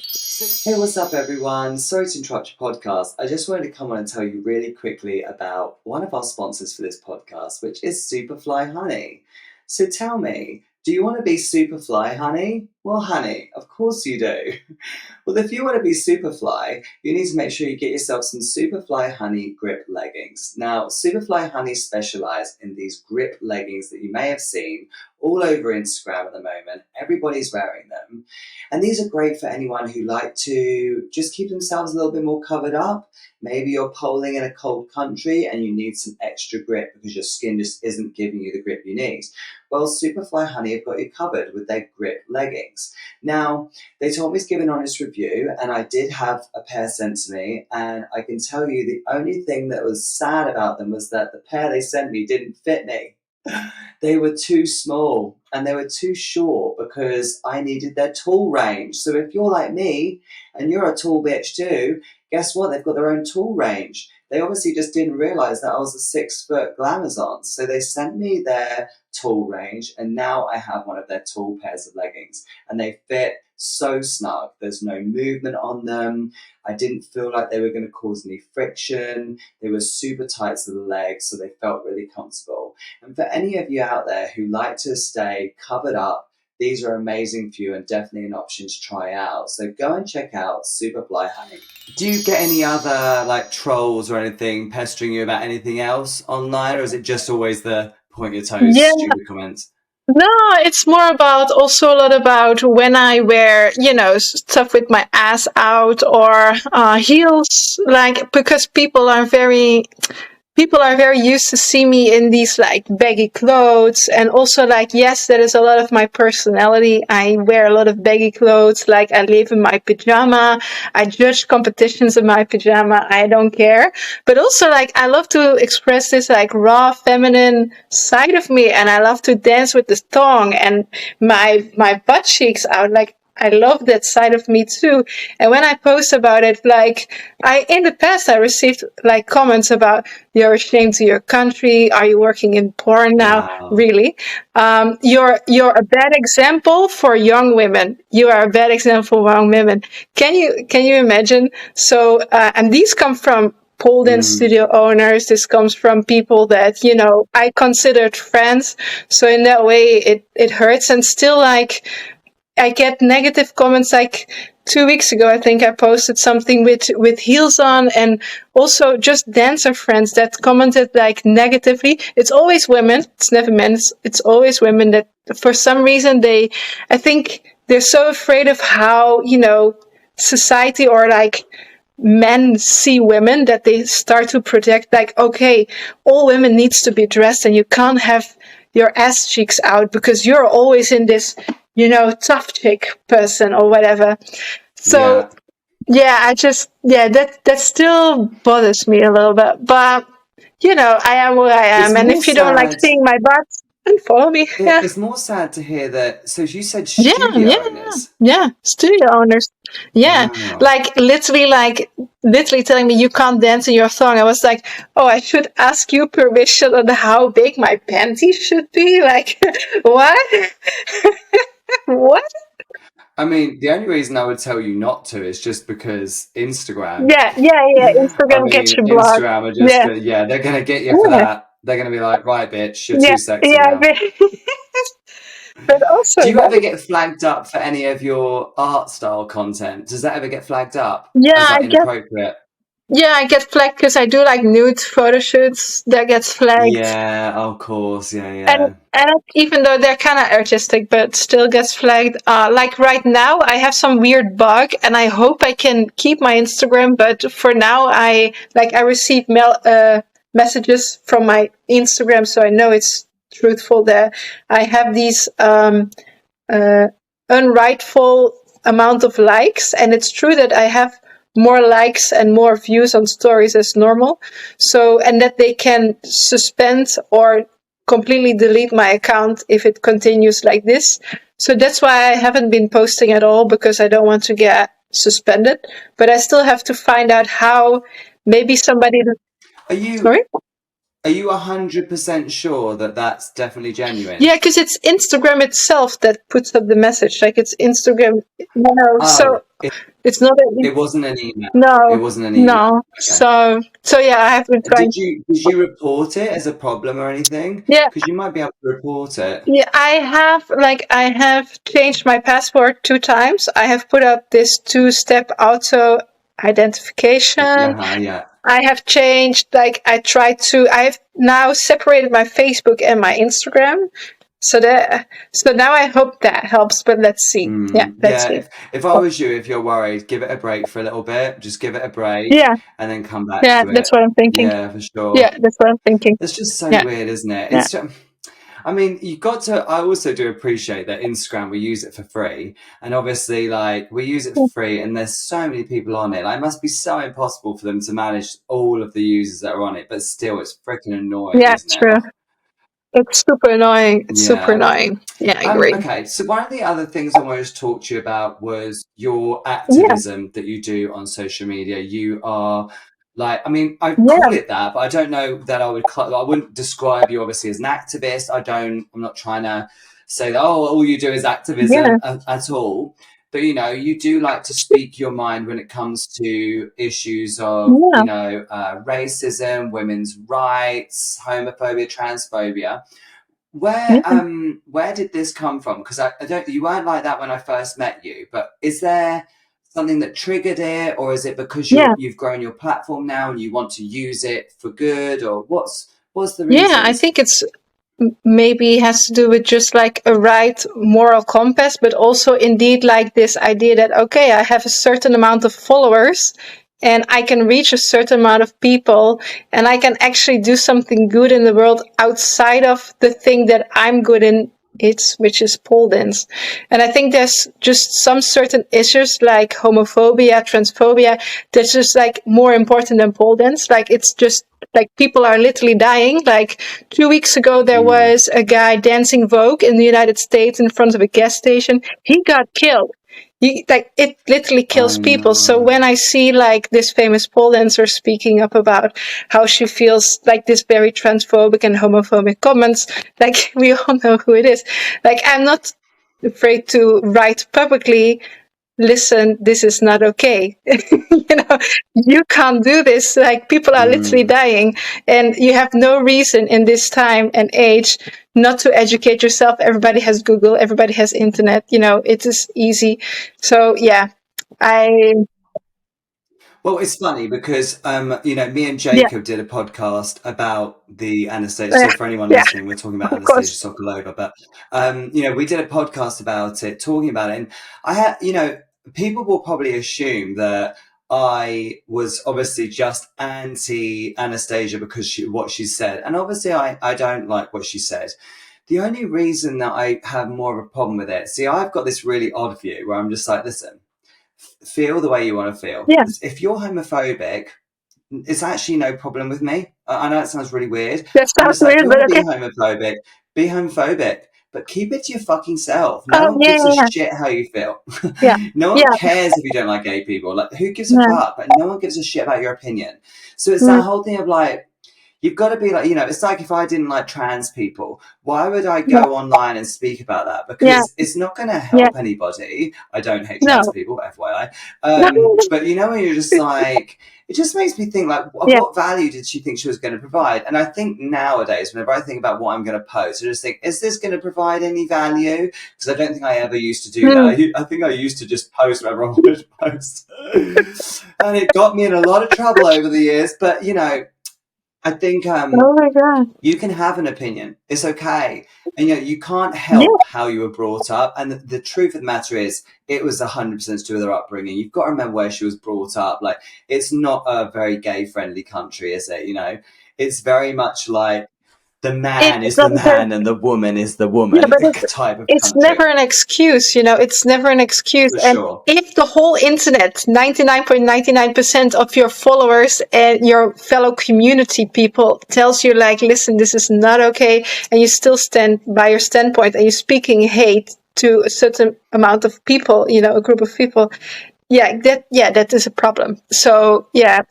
Hey, what's up, everyone? Sorry to interrupt your podcast. I just wanted to come on and tell you really quickly about one of our sponsors for this podcast, which is Superfly Honey. So tell me, do you want to be Superfly Honey? Well, honey, of course you do. Well, if you want to be Superfly, you need to make sure you get yourself some Superfly Honey grip leggings. Now, Superfly Honey specialize in these grip leggings that you may have seen all over Instagram at the moment. Everybody's wearing them. And these are great for anyone who like to just keep themselves a little bit more covered up. Maybe you're poling in a cold country and you need some extra grip because your skin just isn't giving you the grip you need. Well, Superfly Honey have got you covered with their grip leggings. Now, they told me to give an honest review, and I did have a pair sent to me, and I can tell you the only thing that was sad about them was that the pair they sent me didn't fit me. They were too small and they were too short because I needed their tall range. So if you're like me and you're a tall bitch too, guess what? They've got their own tall range. They obviously just didn't realize that I was a 6 foot glamazon. So they sent me their tall range, and now I have one of their tall pairs of leggings, and they fit so snug. There's no movement on them. I didn't feel like they were going to cause any friction. They were super tight to the legs, so they felt really comfortable. And for any of you out there who like to stay covered up, these are amazing for you and definitely an option to try out. So go and check out Superfly Honey. Do you get any other like trolls or anything pestering you about anything else online, or is it just always the point your toes Yeah. stupid comments? No, it's more about also a lot about when I wear, stuff with my ass out or heels, like because people are very used to see me in these like baggy clothes. And also like, yes, that is a lot of my personality. I wear a lot of baggy clothes. Like I live in my pajama. I judge competitions in my pajama. I don't care. But also like, I love to express this like raw feminine side of me. And I love to dance with the thong and my butt cheeks out. Like, I love that side of me too. And when I post about it, like in the past, I received like comments about you're ashamed of your country. Are you working in porn now? Wow. Really? You're a bad example for young women. You are a bad example for young women. Can you imagine? So, and these come from pole dance Mm, studio owners. This comes from people that, I considered friends. So in that way, it hurts. And still like, I get negative comments like 2 weeks ago. I think I posted something with heels on, and also just dancer friends that commented like negatively. It's always women. It's never men. It's always women that for some reason I think they're so afraid of how, society or like men see women that they start to project like, okay, all women needs to be dressed and you can't have your ass cheeks out because you're always in this, tough chick person or whatever. So yeah. yeah, that still bothers me a little bit. But I am where I It's am. And more if you don't like sad. seeing my butt, unfollow me. Yeah. It's more sad to hear that. So you said Yeah, yeah, studio yeah, owners. yeah. Studio owners. Yeah. Wow. Like literally telling me you can't dance in your song. I was like, oh, I should ask you permission on how big my panties should be. Like, what? What? I mean, the only reason I would tell you not to is just because Instagram. Yeah, yeah, yeah. I Instagram gets mean, you blocked. Instagram are just Yeah, gonna, yeah, they're gonna get you for yeah, that. They're gonna be like, right, bitch, you're yeah, too sexy yeah. now. But also, Do you ever get flagged up for any of your art style content? Does that ever get flagged up yeah, as like inappropriate? I get flagged because I do like nude photo shoots. That gets flagged. Yeah, of course. Yeah, And yeah. and even though they're kind of artistic, but still gets flagged. Like right now, I have some weird bug, and I hope I can keep my Instagram. But for now, I receive messages from my Instagram, so I know it's truthful. There, I have these uh, unrightful amount of likes, and it's true that I have more likes and more views on stories as normal. So, and that they can suspend or completely delete my account if it continues like this. So that's why I haven't been posting at all, because I don't want to get suspended. But I still have to find out how. Maybe somebody. Are you Sorry. are you 100% sure that that's definitely genuine? Yeah, because it's Instagram itself that puts up the message. Like it's Instagram. No, Oh, so it's not a. it wasn't an email. It No, wasn't an email. no. Okay. So yeah, I have been trying. Did you report it as a problem or anything? Yeah, Because you might be able to report it. yeah. I have changed my passport 2 times. I have put up this two-step auto identification. Yeah, yeah. I have changed. I have now separated my Facebook and my Instagram. So now I hope that helps. But let's see. Yeah, let's Yeah, see. if I was you, if you're worried, give it a break for a little bit. Just give it a break Yeah, and then come back yeah. to That's it. what I'm thinking. Yeah, for sure. Yeah, that's what I'm thinking. It's just so Yeah, weird, isn't it? yeah, I mean, you got to, I also do appreciate that Instagram, we use it for free. And obviously, like, we use it for free, and there's so many people on it. Like, it must be so impossible for them to manage all of the users that are on it, but still, it's freaking annoying, yeah. isn't it? True. It's super annoying. It's super Yeah. annoying. Yeah, I agree. Okay, so one of the other things I wanted to talk to you about was your Yeah, activism that you do on social media. You are like, I mean, I call yeah, it that, but I don't know that I wouldn't describe you obviously as an activist. I'm not trying to say that, oh, all you do is yeah, activism at all. But, you do like to speak your mind when it comes to issues of, yeah, racism, women's rights, homophobia, transphobia. Where yeah, where did this come from? Because I don't you weren't like that when I first met you, but is there something that triggered it, or is it because yeah. you've grown your platform now and you want to use it for good, or what's the Yeah, I reasons? think it's maybe has to do with just like a right moral compass, but also indeed like this idea that, okay, I have a certain amount of followers and I can reach a certain amount of people and I can actually do something good in the world outside of the thing that I'm good in, which is pole dance. And I think there's just some certain issues like homophobia, transphobia, that's just like more important than pole dance. Like it's just like people are literally dying. Like 2 weeks ago, there was a guy dancing Vogue in the United States in front of a gas station. He got killed. Like it literally kills I people. So know. when I see like this famous pole dancer speaking up about how she feels like this very transphobic and homophobic comments, like we all know who it is. Like I'm not afraid to write publicly, listen, this is not okay. You can't do this. Like people are literally dying and you have no reason in this time and age not to educate yourself. Everybody has Google, everybody has internet, it is easy. So yeah, I, Well, it's funny because, me and yeah, Jacob did a podcast about the Anastasia. So for anyone yeah, listening, we're talking about of course. Anastasia Sokolova, but, we did a podcast about it, talking about it. And I had, people will probably assume that I was obviously just anti Anastasia because what she said. And obviously I don't like what she said. The only reason that I have more of a problem with it, see, I've got this really odd view where I'm just like, listen, feel the way you want to feel. Yeah, If you're homophobic, it's actually no problem with me. I know it sounds really weird. that I'm sounds just like, if weird, you but want to okay. be homophobic, but keep it to your fucking self. No Oh, one yeah, gives a yeah, shit how you feel. yeah, No one yeah, cares if you don't like gay people. Like, who gives a yeah, fuck? But no one gives a shit about your opinion. So it's yeah, that whole thing of like, you've got to be like, it's like if I didn't like trans people, why would I yeah, go online and speak about that? yeah, Because it's not going to yeah, help anybody. I don't hate trans no, people, FYI. But when you're just like, it just makes me think like, yeah, what value did she think she was going to provide? And I think nowadays, whenever I think about what I'm going to post, I just think, is this going to provide any value? Because I don't think I ever used to do that. I think I used to just post whatever I wanted to post. And it got me in a lot of trouble over the years. But, I think oh my god, you can have an opinion. It's okay. And you can't yeah, help how you were brought up. And the truth of the matter is, it was 100% to do with her upbringing. You've got to remember where she was brought up. Like, it's not a very gay friendly country, is it? It's very much like the man is the because man and the woman is the yeah, woman but type of it's country, never an excuse, it's never an excuse. for And sure. if the whole internet, 99.99% of your followers and your fellow community people tells you like, listen, this is not okay, and you still stand by your standpoint and you're speaking hate to a certain amount of people, a group of people, that is a problem. So yeah,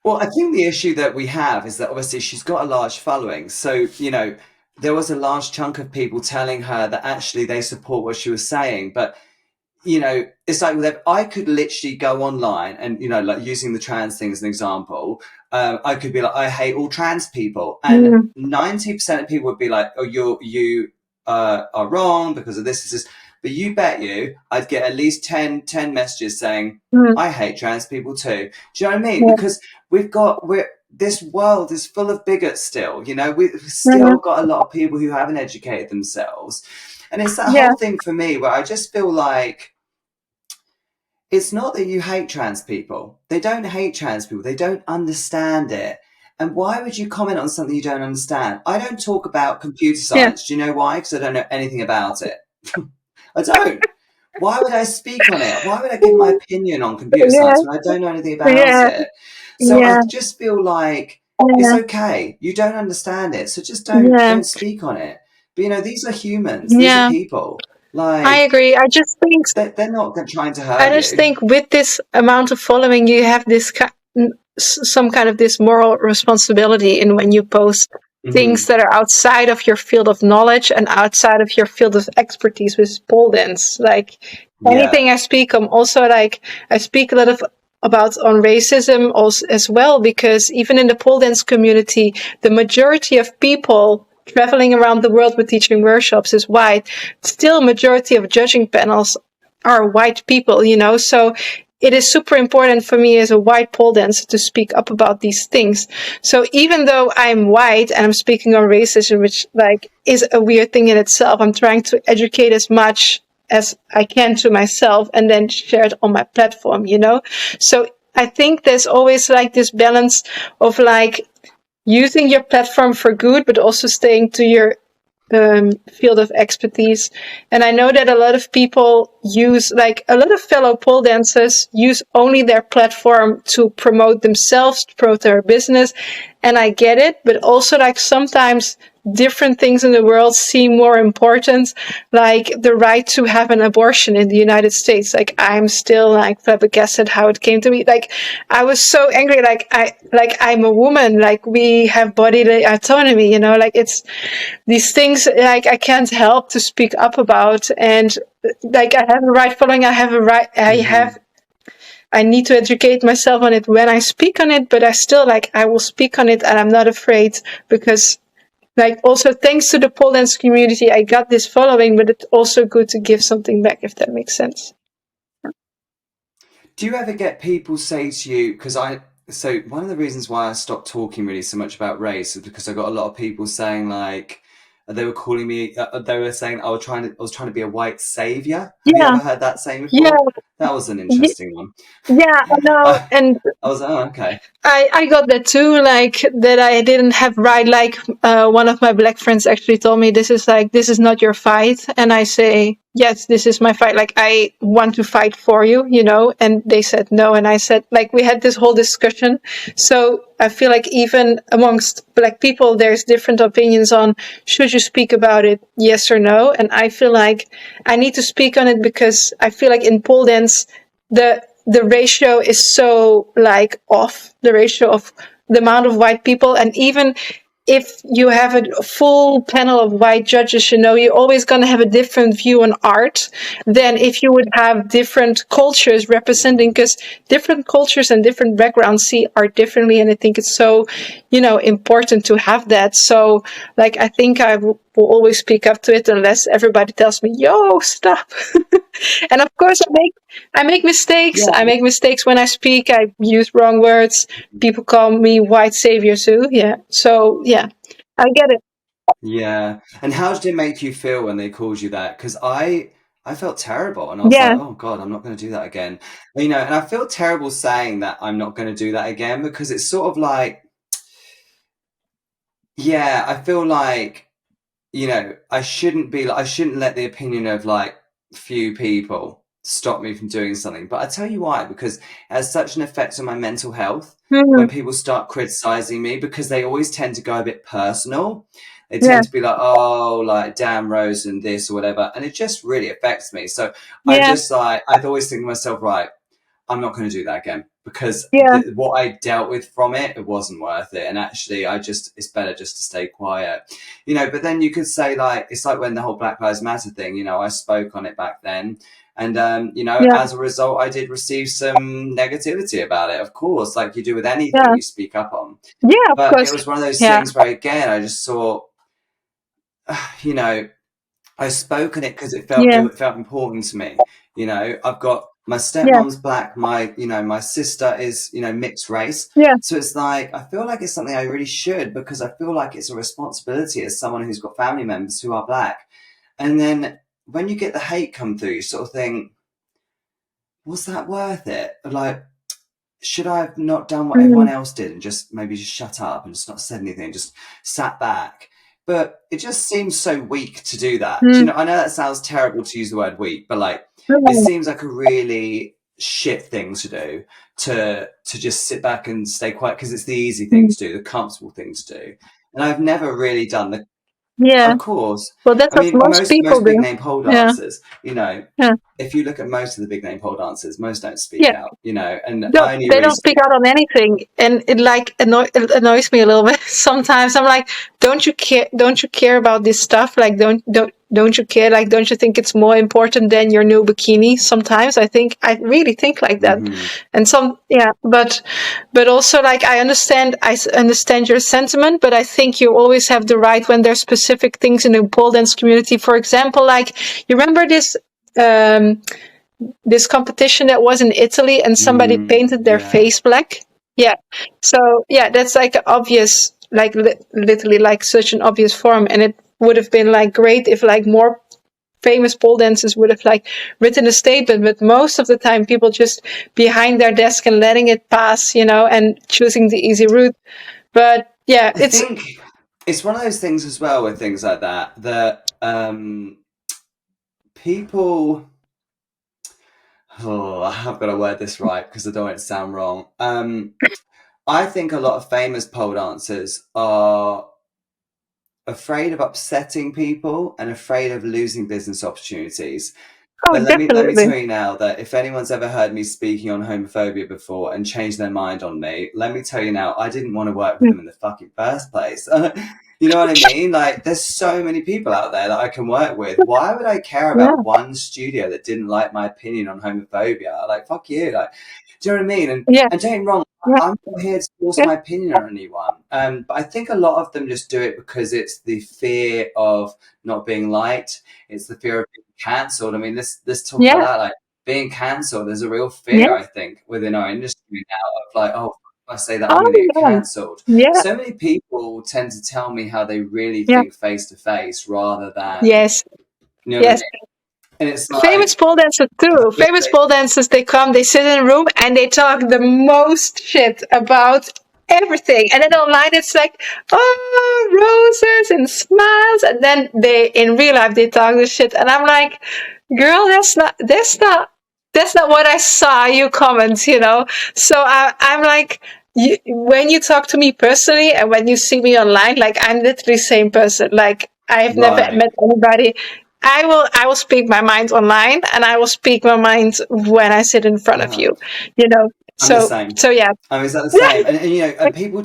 Well, I think the issue that we have is that obviously she's got a large following. So, there was a large chunk of people telling her that actually they support what she was saying. But, it's like I could literally go online and, like using the trans thing as an example, I could be like, I hate all trans people. And 90% of people would be like, oh, you are wrong because of this. But you bet I'd get at least 10 messages saying, I hate trans people too. Do you know what I mean? Because this world is full of bigots still, we've still got a lot of people who haven't educated themselves. And it's that whole thing for me where I just feel like it's not that you hate trans people. They don't hate trans people. They don't understand it. And why would you comment on something you don't understand? I don't talk about computer science. Do you know why? Because I don't know anything about it. I don't. Why would I speak on it? Why would I give my opinion on computer science when I don't know anything about it? So I just feel like it's okay. You don't understand it, so just don't speak on it. But these are humans. These are people. I Like agree. I just think they're not trying to I hurt just you. think with this amount of following, you have some kind of this moral responsibility in when you post things that are outside of your field of knowledge and outside of your field of expertise, which is pole dance. Like Yeah. anything I speak, I'm also like I speak a lot about on racism also as well, because even in the pole dance community, the majority of people traveling around the world with teaching workshops is white. Still, majority of judging panels are white people, so it is super important for me as a white pole dancer to speak up about these things. So even though I'm white and I'm speaking on racism, which like is a weird thing in itself, I'm trying to educate as much as I can to myself and then share it on my platform, you know? So I think there's always like this balance of like using your platform for good, but also staying to your field of expertise. And I know that a lot of people use, like a lot of fellow pole dancers use only their platform to promote themselves, to promote their business. And I get it, but also like sometimes different things in the world seem more important, like the right to have an abortion in the United States. Like I'm still like flabbergasted how it came to me. Like I was so angry. Like I'm a woman. Like we have bodily autonomy. You know, like it's these things. Like I can't help to speak up about. And like I have a right following. I have a right. I need to educate myself on it when I speak on it. But I still like I will speak on it, and I'm not afraid because. Like also thanks to the pole dance community, I got this following, but it's also good to give something back, if that makes sense. Do you ever get people say to you, so one of the reasons why I stopped talking really so much about race is because I got a lot of people saying like, they were calling me, they were saying I was trying to be a white savior. Have you Yeah, ever heard that saying yeah, before? That was an interesting one. yeah, I know. I, And I was, oh, okay. I got that too, like that I didn't have right. Like one of my black friends actually told me this is not your fight, and I say yes, this is my fight. Like I want to fight for you, you know. And they said no, and I said like we had this whole discussion. So I feel like even amongst black people, there's different opinions on should you speak about it, yes or no. And I feel like I need to speak on it because I feel like in pole dance the ratio is so like off, the ratio of the amount of white people. And even if you have a full panel of white judges, you know, you're always going to have a different view on art than if you would have different cultures representing, because different cultures and different backgrounds see art differently. And I think it's so, you know, important to have that. So like, I think I will always speak up to it unless everybody tells me, yo, stop. And of course I make mistakes. Yeah. I make mistakes when I speak. I use wrong words. People call me white savior too. Yeah. So yeah, I get it. Yeah. And how did it make you feel when they called you that? Because I felt terrible and I was Yeah. like, oh God, I'm not going to do that again. You know, and I feel terrible saying that I'm not going to do that again because it's sort of like, yeah, I feel like, you know, I shouldn't let the opinion of like few people stop me from doing something. But I tell you why, because it has such an effect on my mental health when Mhm. people start criticizing me because they always tend to go a bit personal. They Yeah. tend to be like, oh, like damn Rose and this or whatever. And it just really affects me. So Yeah. I always think to myself, right, I'm not going to do that again because Yeah. what I dealt with from it, it wasn't worth it. And actually, it's better just to stay quiet, you know. But then you could say like, it's like when the whole Black Lives Matter thing, you know, I spoke on it back then. And, you know, Yeah. as a result, I did receive some negativity about it, of course, like you do with anything Yeah. you speak up on. Yeah. Of But it course. was one of those Yeah. things where, again, I just thought, you know, I spoke on it because Yeah. it felt important to me. You know, I've got my Yeah. stepmom's black, my sister is, you know, mixed race. Yeah. So it's like I feel like it's something I really should because I feel like it's a responsibility as someone who's got family members who are black. And then when you get the hate come through, you sort of think, was that worth it? Like, should I have not done what everyone Mm. else did and just maybe just shut up and just not said anything, just sat back? But it just seems so weak to do that. Do you Mm. know? I know that sounds terrible to use the word weak, but like it Yeah. seems like a really shit thing to do to just sit back and stay quiet because it's the easy thing Mm. to do, the comfortable thing to do. And I've never really done the Yeah. of course. Well, that's I what mean, most people most big do. name pole Yeah. dancers, you know, Yeah. if you look at most of the big name pole dancers, most don't speak Yeah. out, you know, and No, I only they really don't speak out on anything, and it like it annoys me a little bit. Sometimes I'm like, don't you care? Don't you care about this stuff? Like, don't you care? Like, don't you think it's more important than your new bikini? Sometimes I really think like that, hmm and yeah, but also like I understand your sentiment, but I think you always have the right when there's specific things in the pole dance community. For example, like you remember this. this competition that was in Italy, and somebody painted their Yeah. face black. Yeah. So yeah, that's like an obvious, like literally like such an obvious form, and it would have been like great if like more famous pole dancers would have like written a statement, but most of the time people just behind their desk and letting it pass, and choosing the easy route. But yeah, I think it's one of those things as well with things like that, that people, oh, I've got to word this right because I don't want it to sound wrong. I think a lot of famous pole dancers are afraid of upsetting people and afraid of losing business opportunities. oh, But let me definitely. tell you now that if anyone's ever heard me speaking on homophobia before and changed their mind on me, let me tell you now, I didn't want to work with them in the fucking first place. You know what I mean? Like, there's so many people out there that I can work with. Why would I care Yeah, about one studio that didn't like my opinion on homophobia? Like, fuck you. Like, do you know what I mean? yeah, And don't get me wrong, yeah, I'm not here to force yeah, my opinion on anyone. But I think a lot of them just do it because it's the fear of not being liked. It's the fear of being cancelled. I mean, let's talk about yeah, that. Like being cancelled, there's a real fear, yeah. I think, within our industry now of like, oh, if I say that, I'm Oh going to get yeah, cancelled. yeah, So many people tend to tell me how they really yeah. think face to face rather than, Yes, you know what I yes. mean? And it's Famous like, pole dancers too. Famous pole dancers, they come, they sit in a room and they talk the most shit about everything. And then online it's like, oh, roses and smiles. And then in real life, they talk this shit. And I'm like, girl, that's not what I saw you comment. So I'm like, when you talk to me personally and when you see me online, like I'm literally the same person. Like I've never right. met anybody. I will speak my mind online, and I will speak my mind when I sit in front of Uh-huh. you. You know. I'm the So same. so yeah. I mean, is that the same? And you know, and people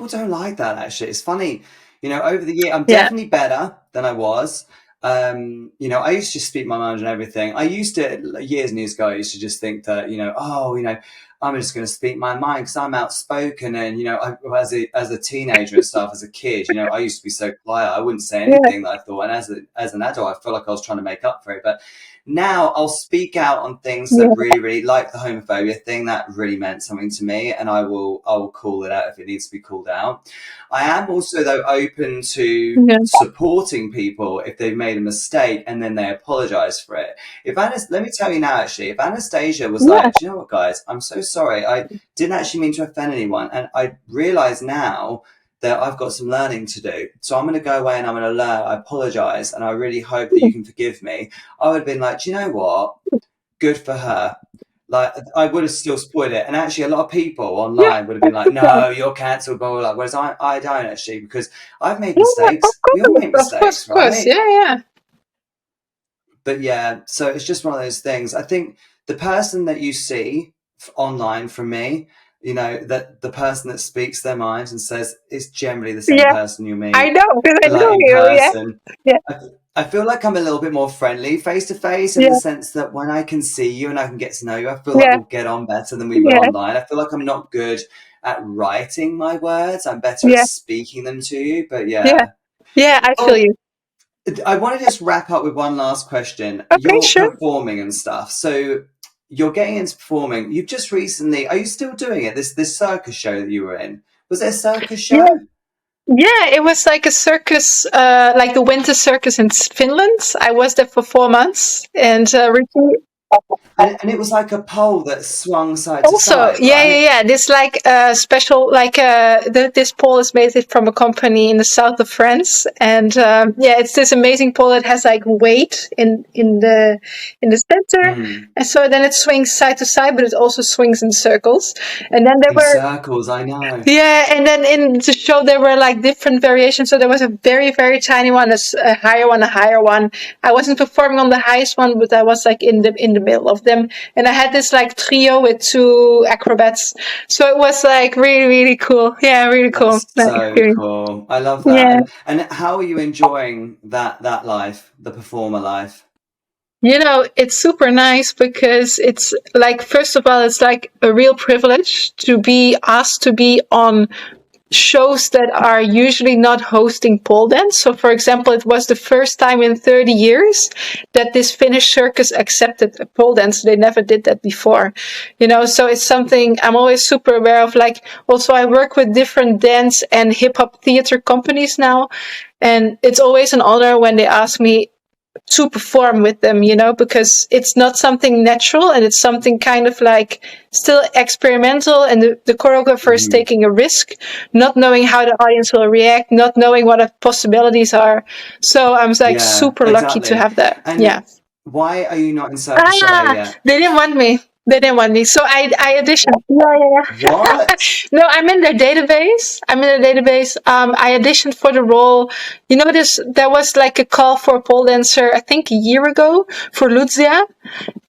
don't like that actually. It's funny, you know, over the year I'm Yeah. definitely better than I was. You know, I used to speak my mind on everything. I used to years and years ago, I used to just think that, you know, oh, you know, I'm just going to speak my mind because I'm outspoken. And, you know, as a teenager and stuff, as a kid, you know, I used to be so quiet. I wouldn't say Yeah. anything that I thought. And as an adult, I feel like I was trying to make up for it. But now I'll speak out on things that Yeah. really, really like the homophobia thing that really meant something to me, and I will call it out if it needs to be called out. I am also though open to Yeah. supporting people if they've made a mistake and then they apologize for it. Let me tell you now, actually, if Anastasia was Yeah. like, do you know what, guys, I'm so sorry, I didn't actually mean to offend anyone, and I realize now that I've got some learning to do. So I'm going to go away and I'm going to learn. I apologize. And I really hope that you can forgive me. I would have been like, do you know what? Good for her. Like, I would have still spoiled it. And actually, a lot of people Yeah. online would have been like, no, you're cancelled, blah, blah, blah. Whereas I don't actually, because I've made Yeah. Of mistakes. We all course. make Of course. mistakes, Of course. right? Yeah. Yeah. But yeah, so it's just one of those things. I think the person that you see online from me, you know, that the person that speaks their mind and says is generally the same Yeah. person you I meet, know because I like know in you. Yeah. person. Yeah. I, I feel like I'm a little bit more friendly face to face in the Yeah. sense that when I can see you and I can get to know you, I feel like Yeah. we'll get on better than we will Yeah. online. I feel like I'm not good at writing my words. I'm better at Yeah. speaking them to you. But Yeah. yeah. Yeah. I feel Oh, you. I want to just wrap up with one last question. Okay. You're Sure. performing and stuff. So you're getting into performing. You've just recently, are you still doing it? This circus show that you were in. Was it a circus Yeah. show? Yeah, it was like a circus, like the winter circus in Finland. I was there for 4 months, and recently And it was like a pole that swung side to also, side, yeah, yeah, right? yeah. This like special, like this pole is made from a company in the south of France, and yeah, it's this amazing pole that has like weight in the center, Mm. and so then it swings side to side, but it also swings in circles. And then there In were circles, I know. Yeah, and then in the show there were like different variations. So there was a very, very tiny one, a higher one, a higher one. I wasn't performing on the highest one, but I was like in the middle of them. And I had this like trio with two acrobats. So it was like really, really cool. Yeah, really cool That's that so experience. cool. I love that. Yeah. And how are you enjoying that life, the performer life? It's super nice because it's like, first of all, it's like a real privilege to be asked to be on shows that are usually not hosting pole dance. So, for example, it was the first time in 30 years that this Finnish circus accepted a pole dance. They never did that before, so it's something I'm always super aware of. Like, also, I work with different dance and hip hop theater companies now. And it's always an honor when they ask me to perform with them, because it's not something natural, and it's something kind of like still experimental, and the choreographer is taking a risk, not knowing how the audience will react, not knowing what the possibilities are. So I'm like super lucky to have that. And why are you not in Cirque du Soleil yet? They didn't want me. They didn't want me. So I auditioned. What? No, I'm in their database. I auditioned for the role. There was like a call for a pole dancer, I think a year ago, for Lucia.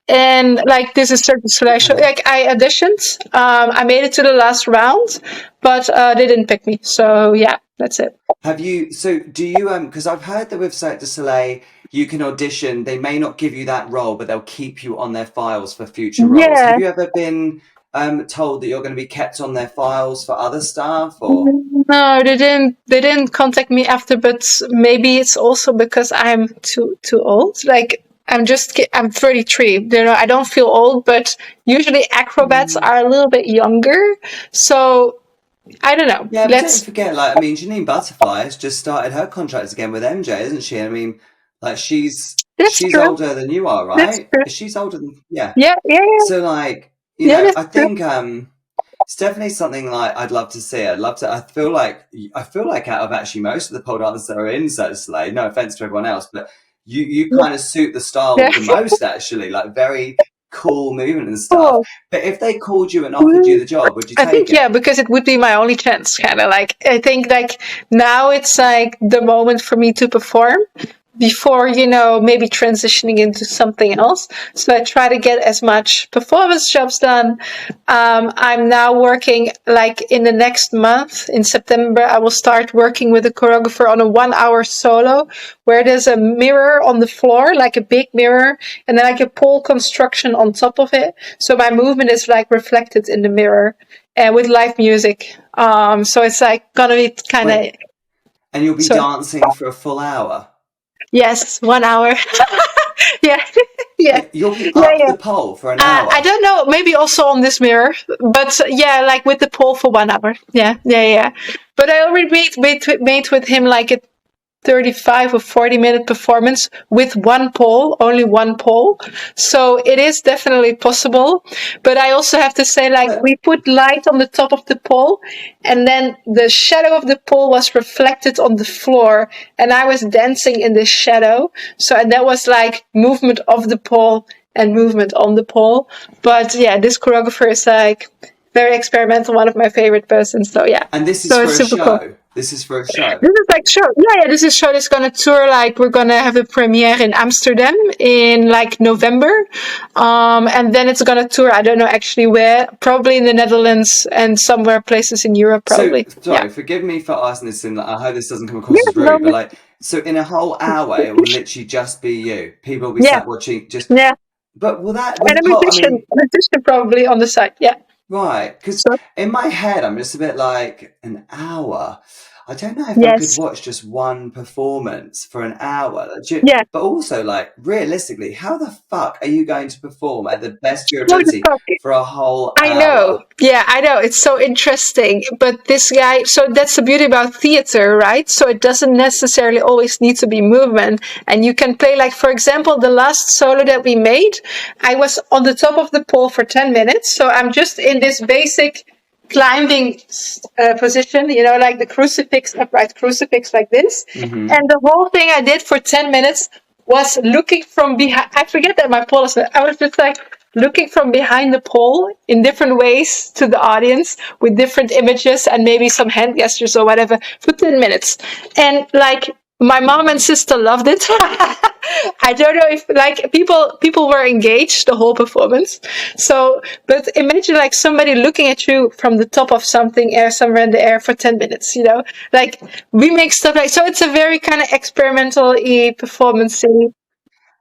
And like, this is Cirque du Soleil show. Like, I auditioned. I made it to the last round, but they didn't pick me. So yeah, that's it. Do you, because I've heard that with Cirque du Soleil, you can audition. They may not give you that role, but they'll keep you on their files for future roles. Yeah. Have you ever been told that you're going to be kept on their files for other stuff? Or no, they didn't contact me after. But maybe it's also because I'm too old. Like, I'm 33. I don't feel old, but usually acrobats are a little bit younger. So I don't know. Yeah, but don't forget, like, I mean, Janine Butterfly has just started her contract again with MJ, isn't she? I mean, like, she's true. older than you are, right? She's older than Yeah. So, like, I think it's definitely something like I'd love to see. I feel like out of actually most of the pole dancers that are in Cirque du Soleil, no offense to everyone else, but you kind of suit the style the most, actually. Like, very cool movement and stuff. But if they called you and offered you the job, would you take it? I think, because it would be my only chance, kind of. Like, I think, like, now it's like the moment for me to perform before, maybe transitioning into something else. So I try to get as much performance jobs done. I'm now working, like, in the next month, in September, I will start working with a choreographer on a 1-hour solo where there's a mirror on the floor, like a big mirror, and then like a pole construction on top of it. So my movement is like reflected in the mirror, and with live music. So it's like gonna be kind of. And you'll be dancing for a full hour? Yes, 1 hour. Yeah. You'll be up the pole for an hour? I don't know, maybe also on this mirror, but like with the pole for 1 hour. Yeah. But I already made with him like a 35 or 40-minute performance with only one pole. So it is definitely possible. But I also have to say, like, we put light on the top of the pole, and then the shadow of the pole was reflected on the floor, and I was dancing in the shadow. And that was like movement of the pole and movement on the pole. But yeah, this choreographer is like very experimental, one of my favorite persons. So yeah. And this is for a show? Cool. This is for a show? This is like show. Yeah, this is a show that's going to tour. Like, we're going to have a premiere in Amsterdam in like November. And then it's going to tour, I don't know actually where, probably in the Netherlands and somewhere places in Europe, probably. So, forgive me for asking this, and I hope this doesn't come across as rude, but like, so in a whole hour, it will literally just be you. People will be sat watching just. Yeah. But will that. And a musician probably on the side, yeah. Right, because in my head, I'm just a bit like, an hour. I don't know if I could watch just one performance for an hour. But also, like, realistically, how the fuck are you going to perform at the best of your ability for a whole hour? I know. Yeah, I know. It's so interesting. But this guy, so that's the beauty about theater, right? So it doesn't necessarily always need to be movement. And you can play, like, for example, the last solo that we made, I was on the top of the pole for 10 minutes. So I'm just in this basic climbing position, like the upright crucifix like this. Mm-hmm. And the whole thing I did for 10 minutes was looking from behind. I forget that my pole is, I was just like looking from behind the pole in different ways to the audience with different images and maybe some hand gestures or whatever for 10 minutes. And like, my mom and sister loved it. I don't know if like people were engaged the whole performance. So, but imagine like somebody looking at you from the top of something somewhere in the air for 10 minutes, like we make stuff like, so it's a very kind of experimental performance. I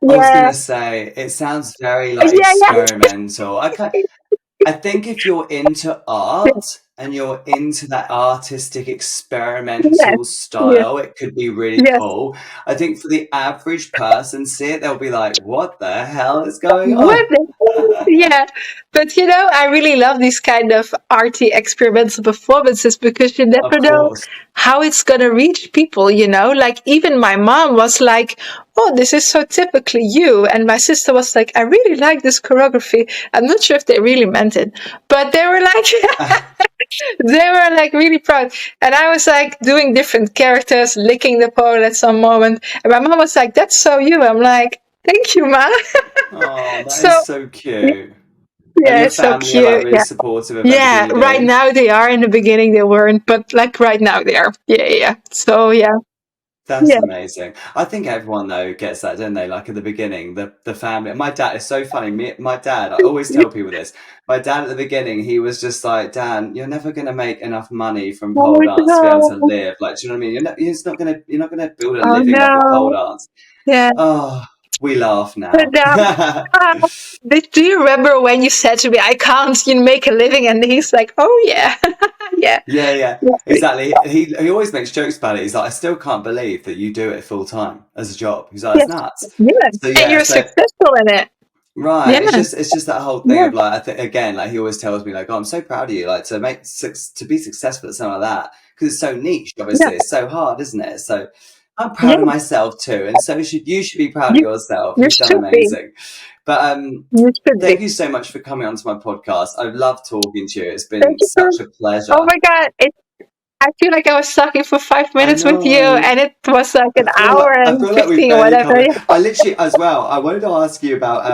was going to say, it sounds very like experimental. I think if you're into art, and you're into that artistic Yes. experimental Yes. style, it could be really Yes. cool. I think for the average person see it, they'll be like, what the hell is going What? on? Yeah, but I really love these kind of arty experimental performances because you Of never know course. how it's gonna reach people. Like even my mom was like, "Oh, this is so typically you," and my sister was like, "I really like this choreography." I'm not sure if they really meant it, but they were like, they were like really proud. And I was like doing different characters, licking the pole at some moment, and my mom was like, "That's so you." I'm like, "Thank you, ma." Oh, that So is so cute. And yeah, your it's so family are like cute. really Yeah. supportive of everything Yeah. you Right do. now they are. In the beginning they weren't, but like right now they are. Yeah. Yeah. So yeah. That's Yeah. amazing. I think everyone though gets that, don't they? Like at the beginning, the family. My dad is so funny. My dad. I always tell people this. My dad at the beginning, he was just like, Dan, you're never gonna make enough money from Oh pole dance to be able to no. live. Like, do you know what I mean? You're not gonna build a Oh living off of pole no. dance. Yeah. Oh, we laugh But now. uh, do you remember when you said to me, "I can't, make a living," and he's like, "Oh yeah, yeah, Yeah, yeah, yeah, exactly. He always makes jokes about it. He's like, I still can't believe that you do it full time as a job. He's like, yeah, it's nuts. yeah." So And yeah, you're so successful in it. right. Yeah, It's just that whole thing yeah, of like, I think again, like he always tells me like, oh, I'm so proud of you, like to be successful at something like that because it's so niche. yeah, Obviously, it's so hard, isn't it? So I'm yeah. proud of myself too, and so you should be proud of You, yourself. you You've done should be. amazing. But You should be. thank you so much for coming onto my podcast. I've loved talking to you. It's Thank been you for. such a Oh pleasure. my God, I feel like I was talking for five I minutes with you, know. and it was like an hour I and feel like we've 15 or barely whatever. covered. I literally, as well. I wanted to ask you about.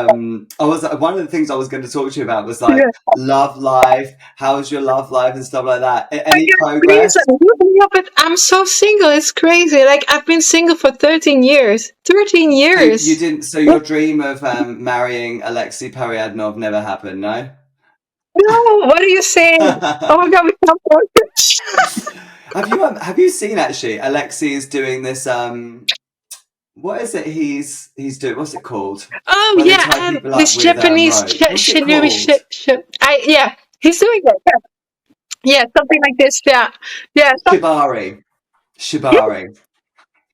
I was one of the things I was going to talk to you about was like Yeah. love life. How's your love life and stuff like that? My Any God, please progress? hook me up. I'm so single. It's crazy. Like I've been single for 13 years. 13 So you years. didn't. So your dream of marrying Alexei Pariadnov never happened, no? No, what are you saying? Oh my God, we can't focus. Have you seen actually? Alexei is doing this. What is it? He's doing. What's it called? Oh Where they yeah, tie people up this with Japanese rope. What's it shinui called? yeah, he's doing it. Yeah, yeah, something like this. Yeah, yeah. Shibari. Yeah, Shibari.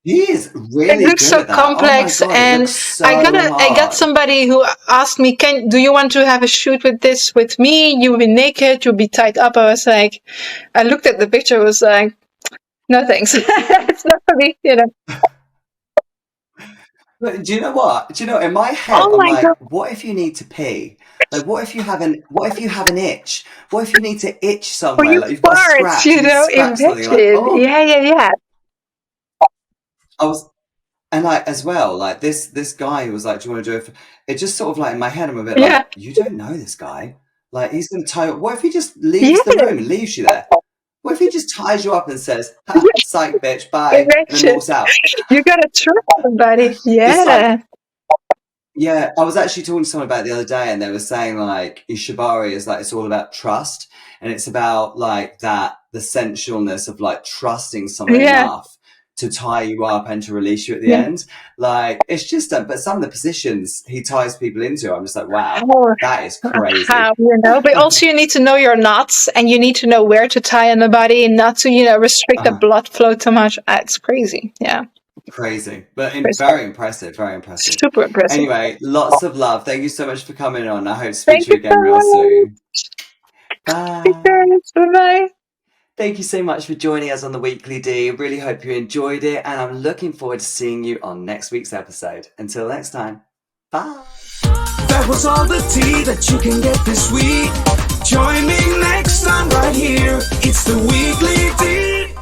He is it really looks good so at that. Oh my complex, god, it and looks so I got hard. somebody who asked me, "Can do you want to have a shoot with this with me? You'll be naked, you'll be tied up." I was like, I looked at the picture, was like, no thanks, it's not for me, But do you know what? Do you know in my head Oh I'm my like, God, what if you need to pee? Like what if you have an itch? What if you need to itch for somewhere? you Like you've got a farts, scratch, you need to scratch something. You're like, invented. oh Yeah, yeah, yeah. I was and like as well, like this guy who was like, do you want to do it? It just sort of like in my head I'm a bit Yeah, like, you don't know this guy. Like he's gonna tie what if he just leaves the yeah, room and leaves you there? What if he just ties you up and says, ha, yeah. psych bitch, bye, and then Invention. walks out? You gotta trust somebody. It's like, Yeah. yeah, I was actually talking to someone about it the other day, and they were saying like Ishibari is like it's all about trust, and it's about like that the sensualness of like trusting someone Yeah. enough to tie you up and to release you at the Yeah. end. Like it's just, but some of the positions he ties people into, I'm just like, wow, How, that is crazy. how, but also you need to know your knots and you need to know where to tie on the body and not to, restrict the uh, blood flow too much. It's crazy. Yeah. crazy, but Crazy. very impressive, very impressive. Super impressive. Anyway, lots of love. Thank you so much for coming on. I hope to speak Thank to you you again so real much. soon. Bye. Bye-bye. Thank you so much for joining us on the Weekly D. Really hope you enjoyed it, and I'm looking forward to seeing you on next week's episode. Until next time, bye. That was all the tea that you can get this week. Join me next time right here. It's the Weekly D.